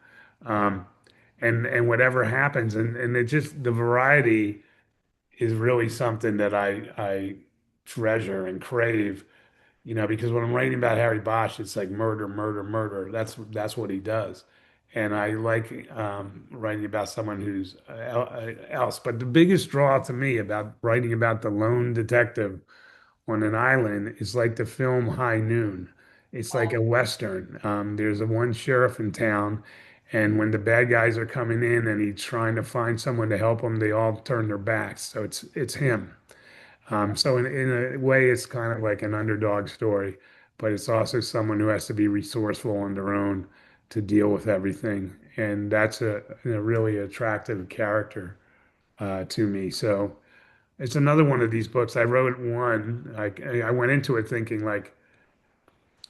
And whatever happens, and it just the variety is really something that I treasure and crave. Because when I'm writing about Harry Bosch, it's like murder, murder, murder. That's what he does. And I like writing about someone who's else. But the biggest draw to me about writing about the lone detective on an island is like the film High Noon. It's like a Western. There's a one sheriff in town, and when the bad guys are coming in and he's trying to find someone to help him, they all turn their backs. So it's him. So in a way, it's kind of like an underdog story, but it's also someone who has to be resourceful on their own to deal with everything. And that's a really attractive character to me. So it's another one of these books. I wrote one. I went into it thinking like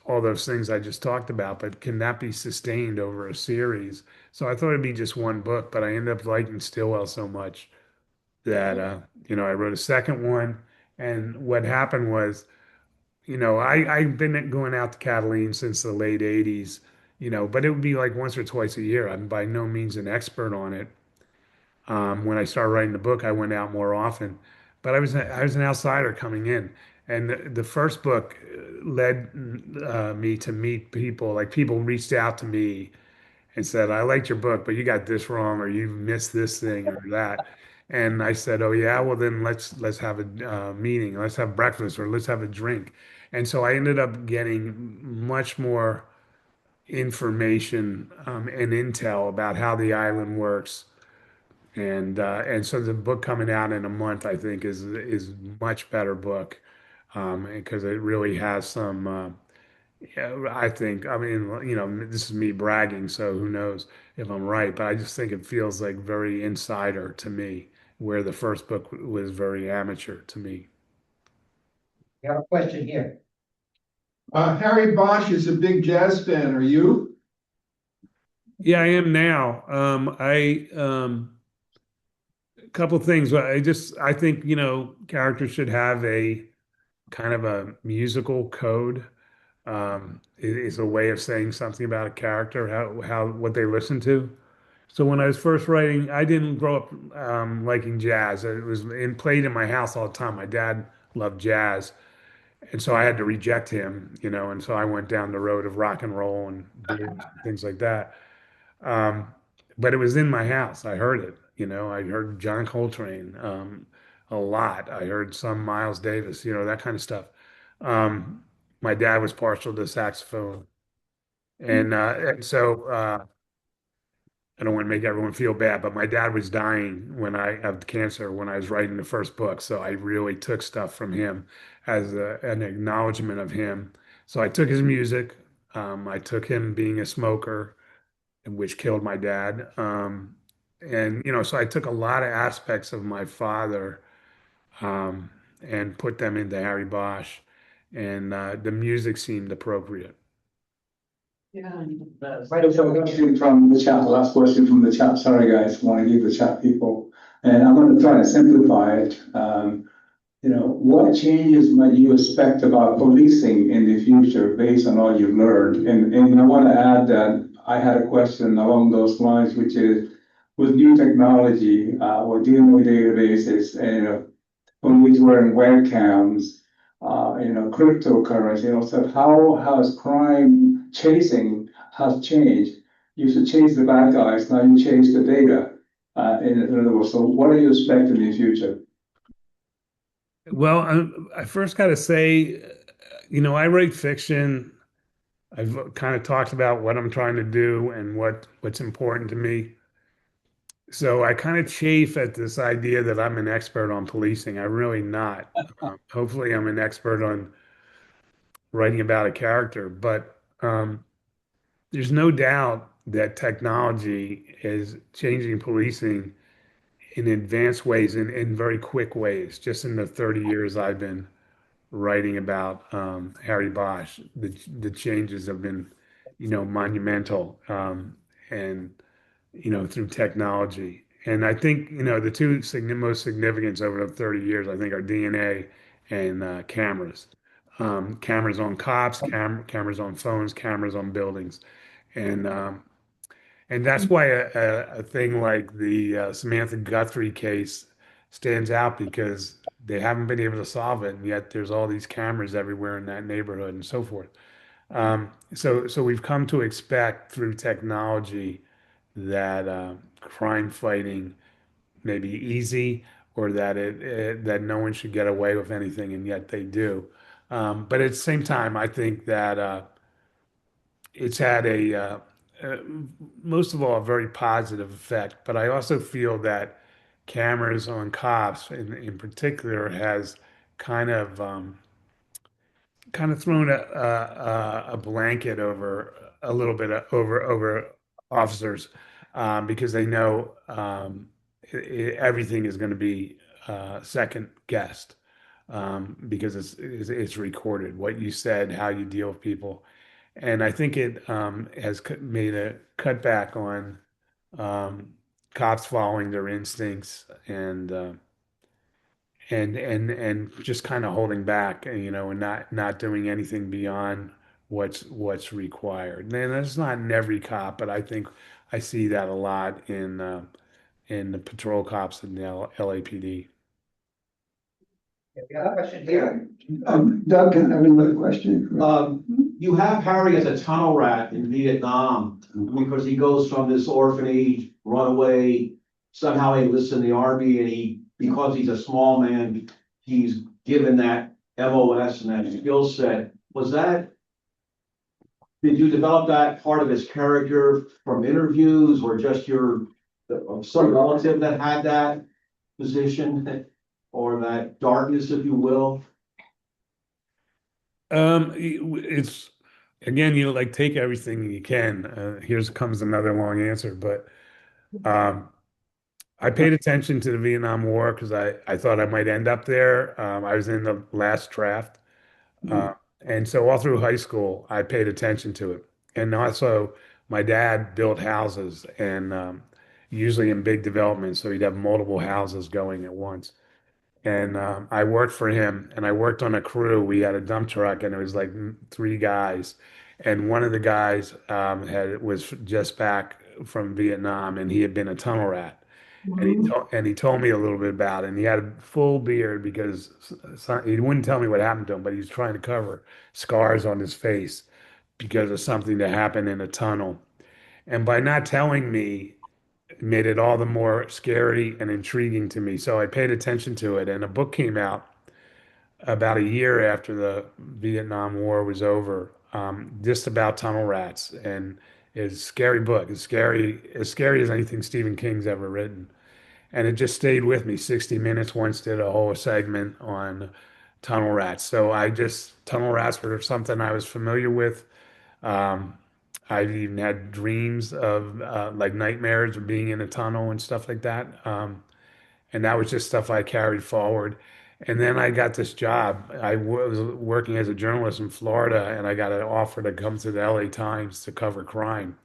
all those things I just talked about, but can that be sustained over a series? So I thought it'd be just one book, but I ended up liking Stillwell so much that I wrote a second one. And what happened was, I've been going out to Catalina since the late 80s, but it would be like once or twice a year. I'm by no means an expert on it. When I started writing the book, I went out more often, but I was an outsider coming in, and the first book led me to meet people. Like people reached out to me and said, "I liked your book, but you got this wrong, or you missed this thing or that." And I said, "Oh yeah, well then let's have a meeting, let's have breakfast, or let's have a drink." And so I ended up getting much more information and intel about how the island works and so the book coming out in a month, I think, is much better book because it really has some. Yeah, I think. I mean, this is me bragging, so who knows if I'm right? But I just think it feels like very insider to me, where the first book was very amateur to me. You have a question here. Harry Bosch is a big jazz fan. Are you? Yeah, I am now. A couple things. I think characters should have a kind of a musical code. Is a way of saying something about a character, how what they listen to. So when I was first writing, I didn't grow up liking jazz. It was played in my house all the time. My dad loved jazz, and so I had to reject him, and so I went down the road of rock and roll and blues and things like that. Um, but it was in my house. I heard it. I heard John Coltrane a lot. I heard some Miles Davis, that kind of stuff. Um, my dad was partial to saxophone, and so I don't want to make everyone feel bad, but my dad was dying of cancer when I was writing the first book. So I really took stuff from him as an acknowledgement of him. So I took his music. I took him being a smoker, which killed my dad. And so I took a lot of aspects of my father um, and put them into Harry Bosch, and the music seemed appropriate. Yeah. Right, so a question from the chat, the last question from the chat. Sorry, guys, want to give the chat people, and I'm going to try to simplify it. What changes might you expect about policing in the future based on all you've learned? And I want to add that I had a question along those lines, which is with new technology, or dealing with databases, and police wearing webcams, cryptocurrency, so how has crime chasing has changed? You used to chase the bad guys, now you chase the data. In other words, so what are you expecting in the future? Well, I first got to say, I write fiction. I've kind of talked about what I'm trying to do and what's important to me. So I kind of chafe at this idea that I'm an expert on policing. I'm really not. Hopefully, I'm an expert on writing about a character, but there's no doubt that technology is changing policing in advanced ways, in very quick ways. Just in the 30 years I've been writing about Harry Bosch, the changes have been, monumental, and through technology. And I think the two most significant over the 30 years, I think, are DNA and cameras. Cameras on cops, cameras on phones, cameras on buildings, and um, and that's why a thing like the Samantha Guthrie case stands out because they haven't been able to solve it, and yet there's all these cameras everywhere in that neighborhood and so forth. So we've come to expect through technology that crime fighting may be easy or that that no one should get away with anything, and yet they do. But at the same time, I think that it's had uh, most of all, a very positive effect. But I also feel that cameras on cops, in particular, has kind of thrown a blanket over a little bit over officers, because they know everything is going to be second guessed, because it's recorded what you said, how you deal with people, and I think it has made a cutback on um, cops following their instincts and just kind of holding back, and not doing anything beyond what's required. And that's not in every cop, but I think I see that a lot in the patrol cops in the LAPD. We have a question here. Doug, can I have another question? You have Harry as a tunnel rat in Vietnam because he goes from this orphanage, runaway, somehow he enlists in the army, and because he's a small man, he's given that MOS and that skill set. Did you develop that part of his character from interviews, or just some relative that had that position or that darkness, if you will? It's again, like take everything you can. Here comes another long answer, but I paid attention to the Vietnam War because I thought I might end up there. I was in the last draft. And so all through high school, I paid attention to it. And also, my dad built houses, and usually in big developments, so he'd have multiple houses going at once. And I worked for him, and I worked on a crew. We had a dump truck, and it was like three guys. And one of the guys was just back from Vietnam, and he had been a tunnel rat. And he told me a little bit about it. And he had a full beard because he wouldn't tell me what happened to him, but he was trying to cover scars on his face because of something that happened in a tunnel. And by not telling me, it made it all the more scary and intriguing to me. So I paid attention to it. And a book came out about a year after the Vietnam War was over, just about tunnel rats. And it's a scary book. It's as scary as anything Stephen King's ever written. And it just stayed with me. 60 Minutes once did a whole segment on tunnel rats. So tunnel rats were something I was familiar with. I've even had dreams of like nightmares of being in a tunnel and stuff like that. And that was just stuff I carried forward. And then I got this job. I was working as a journalist in Florida, and I got an offer to come to the LA Times to cover crime.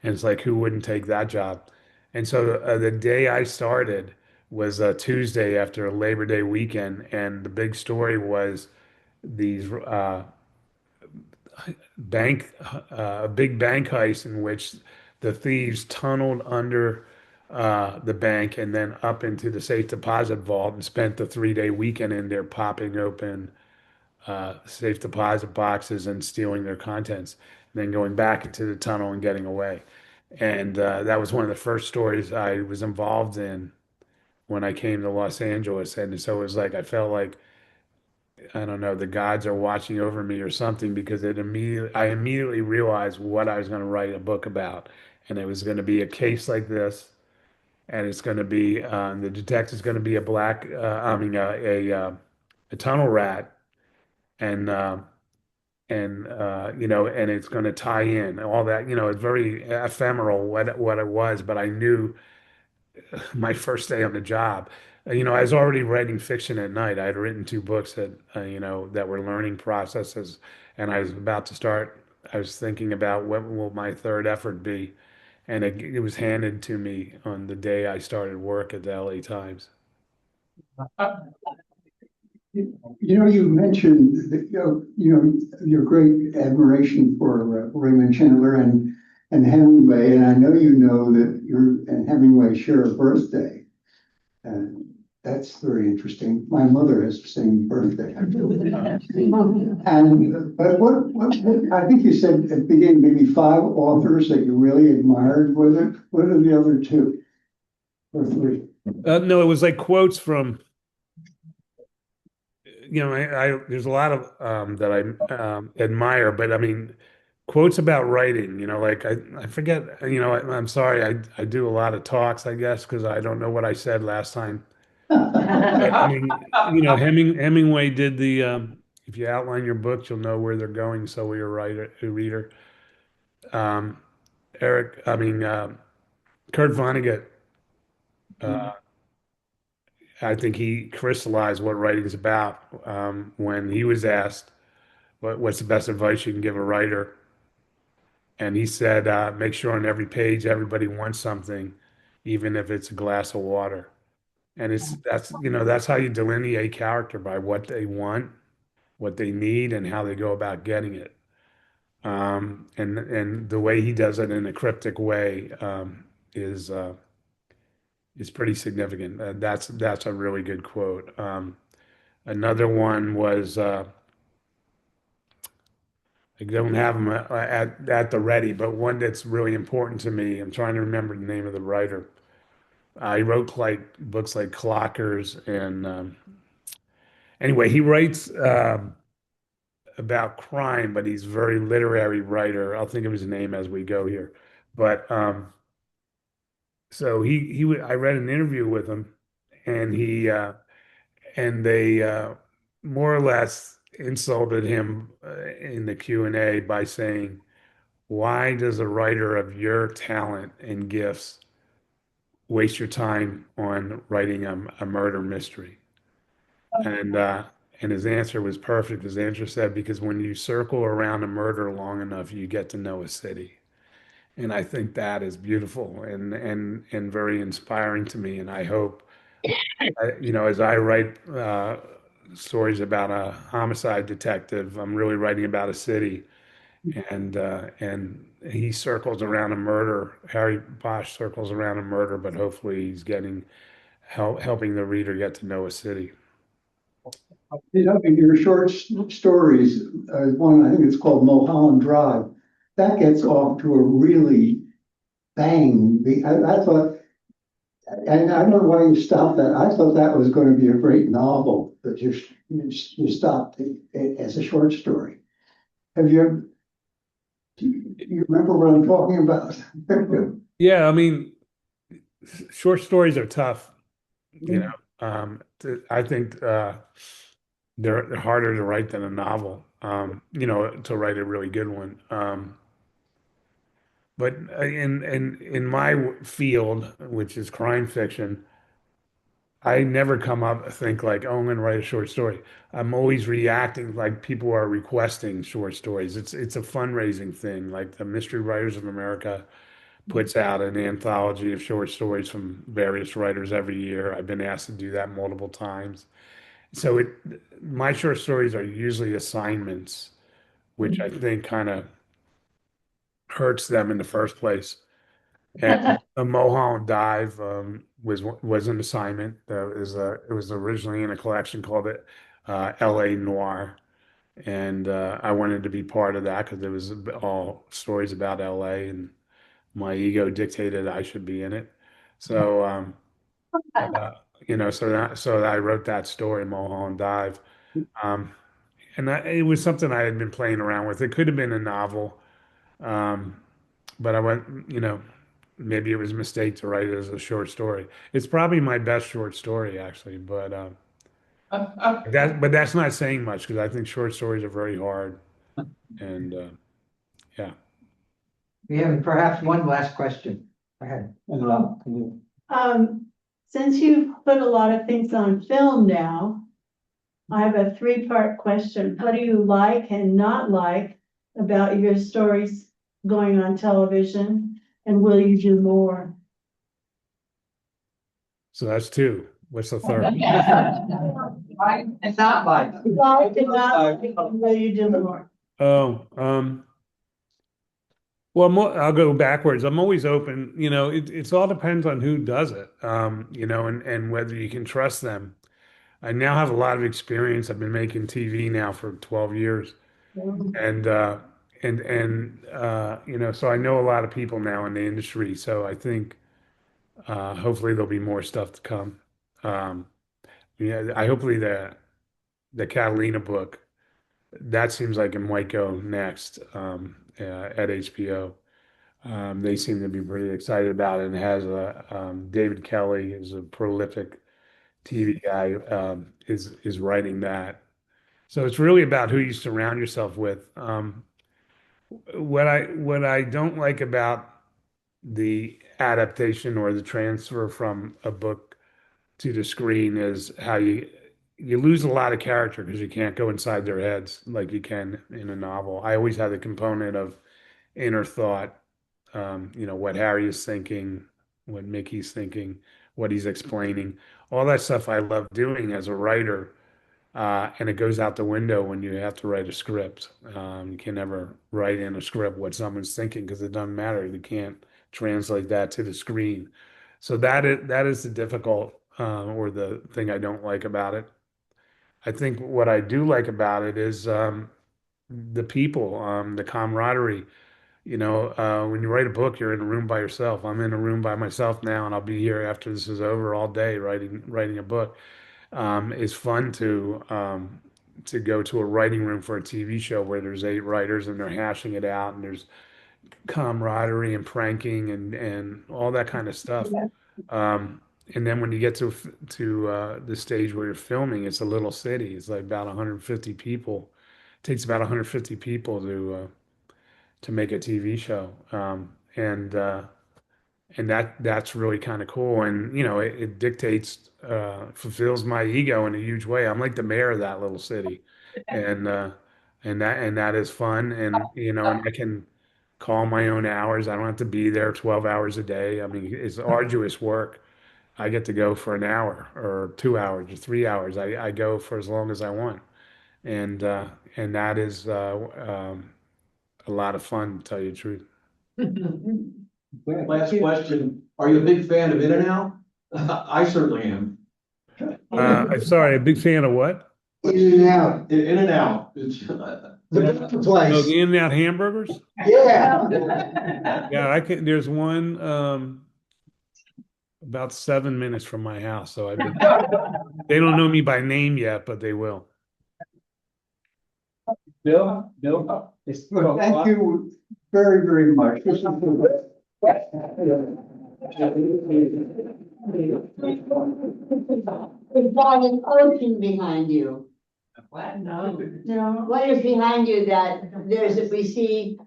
And it's like, who wouldn't take that job? And so the day I started was a Tuesday after Labor Day weekend, and the big story was these a big bank heist in which the thieves tunneled under the bank and then up into the safe deposit vault and spent the 3-day weekend in there popping open safe deposit boxes and stealing their contents, and then going back into the tunnel and getting away. And that was one of the first stories I was involved in when I came to Los Angeles. And so it was like I felt like, I don't know, the gods are watching over me or something, because I immediately realized what I was going to write a book about. And it was going to be a case like this, and it's going to be the detective's going to be a tunnel rat, and and it's going to tie in all that. It's very ephemeral what it was, but I knew my first day on the job. I was already writing fiction at night. I had written 2 books that were learning processes, and I was about to start. I was thinking about what will my third effort be, and it was handed to me on the day I started work at the LA Times. You mentioned that, your great admiration for Raymond Chandler and Hemingway, and I know that you and Hemingway share a birthday, and that's very interesting. My mother has the same birthday. And but what I think you said at the beginning, maybe 5 authors that you really admired. What are the other 2 or 3? No, it was like quotes from, there's a lot of that I admire, but I mean, quotes about writing, like I forget, I'm sorry, I do a lot of talks, I guess, because I don't know what I said last time. I mean, Hemingway did the if you outline your books, you'll know where they're going, so will your reader. Um, Kurt Vonnegut, uh, I think he crystallized what writing is about when he was asked what's the best advice you can give a writer, and he said, make sure on every page everybody wants something, even if it's a glass of water. And that's how you delineate character, by what they want, what they need, and how they go about getting it. And the way he does it in a cryptic way is pretty significant. That's a really good quote. Another one was I don't have them at the ready, but one that's really important to me. I'm trying to remember the name of the writer. He wrote like books like Clockers, and anyway, he writes about crime, but he's a very literary writer. I'll think of his name as we go here. But so I read an interview with him, and they more or less insulted him in the Q&A by saying, "Why does a writer of your talent and gifts waste your time on writing a murder mystery?" And his answer was perfect. His answer said, "Because when you circle around a murder long enough, you get to know a city." And I think that is beautiful and very inspiring to me. And I hope, as I write stories about a homicide detective, I'm really writing about a city. And he circles around a murder. Harry Bosch circles around a murder, but hopefully he's helping the reader get to know a city. In your short stories, one, I think it's called Mulholland Drive, that gets off to a really bang. I thought, and I don't know why you stopped that. I thought that was going to be a great novel, but you stopped it as a short story. Do you remember what I'm talking about? Yeah, I mean, short stories are tough. I think they're harder to write than a novel. To write a really good one. But in my field, which is crime fiction, I never come up and think like, oh, I'm going to write a short story. I'm always reacting like people are requesting short stories. It's a fundraising thing. Like the Mystery Writers of America puts out an anthology of short stories from various writers every year. I've been asked to do that multiple times. So my short stories are usually assignments, which I think kind of hurts them in the first place. And a Mulholland Dive was an assignment. It was originally in a collection called it L.A. Noir, and I wanted to be part of that because it was all stories about L.A. and my ego dictated I should be in it. So so I wrote that story, Mulholland Dive, and it was something I had been playing around with. It could have been a novel, but I went, maybe it was a mistake to write it as a short story. It's probably my best short story, actually, but that's not saying much because I think short stories are very hard. And yeah. We have perhaps one last question. Go ahead. Since you've put a lot of things on film now, I have a three-part question. What do you like and not like about your stories going on television? And will you do more? So that's two. What's the third? It's not like. Like and not like, and will you do more? Oh, well, I'll go backwards. I'm always open. It's all depends on who does it, and whether you can trust them. I now have a lot of experience. I've been making TV now for 12 years. And so I know a lot of people now in the industry. So I think Hopefully there'll be more stuff to come. Yeah, I hopefully the Catalina book, that seems like it might go next at HBO. They seem to be pretty excited about it, and has David Kelly is a prolific TV guy, is writing that. So it's really about who you surround yourself with. What I don't like about the adaptation or the transfer from a book to the screen is how you lose a lot of character because you can't go inside their heads like you can in a novel. I always have the component of inner thought, what Harry is thinking, what Mickey's thinking, what he's explaining, all that stuff I love doing as a writer. And it goes out the window when you have to write a script. You can never write in a script what someone's thinking because it doesn't matter. You can't translate that to the screen. So that is the difficult or the thing I don't like about it. I think what I do like about it is the people, the camaraderie. When you write a book, you're in a room by yourself. I'm in a room by myself now, and I'll be here after this is over all day writing a book. It's fun to go to a writing room for a TV show where there's 8 writers and they're hashing it out, and there's camaraderie and pranking and all that kind of stuff. And then when you get to the stage where you're filming, it's a little city. It's like about 150 people. It takes about 150 people to make a TV show. And that's really kind of cool. And it dictates, fulfills my ego in a huge way. I'm like the mayor of that little city, and that is fun. And I can call my own hours. I don't have to be there 12 hours a day. I mean, it's arduous work. I get to go for an hour or 2 hours or 3 hours. I go for as long as I want, and that is a lot of fun, to tell you the truth. Last question, are you a big fan of In-N-Out? I certainly am. I'm sorry, a big fan of what? In-N-Out. In-N-Out. The pizza place. Oh, the In-N-Out hamburgers? Yeah. Yeah, there's one about 7 minutes from my house, so they don't know me by name yet, but they will. Bill, thank you very, very much. This is the There's not an ocean behind you. What? No. What is behind you we see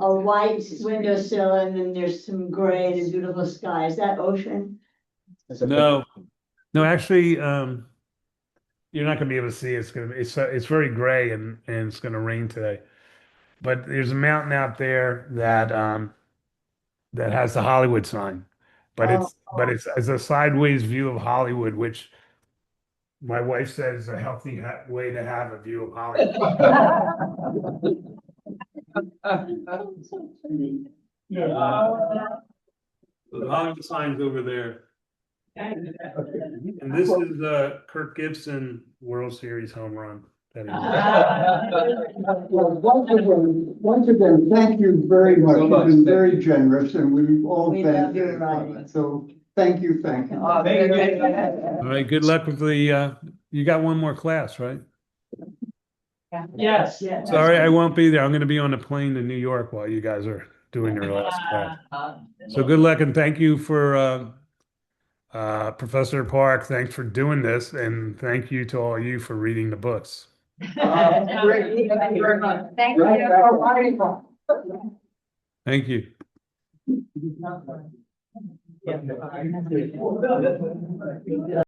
a white windowsill and then there's some gray and beautiful sky. Is that ocean? No, actually, you're not gonna be able to see it. It's very gray and it's gonna rain today. But there's a mountain out there that has the Hollywood sign, but it's a sideways view of Hollywood, which my wife says is a healthy way to have a view of Hollywood. The Hollywood sign's over there. And this is Kirk Gibson World Series home run. Well, once again, thank you very much. You've been very generous, and we've all benefited from it. So thank you. All right, good luck with the. You got one more class, right? Yes. Sorry, I won't be there. I'm going to be on a plane to New York while you guys are doing your last class. So good luck, and thank you for Professor Park. Thanks for doing this, and thank you to all you for reading the books. Thank you very much. Thank you. Thank you.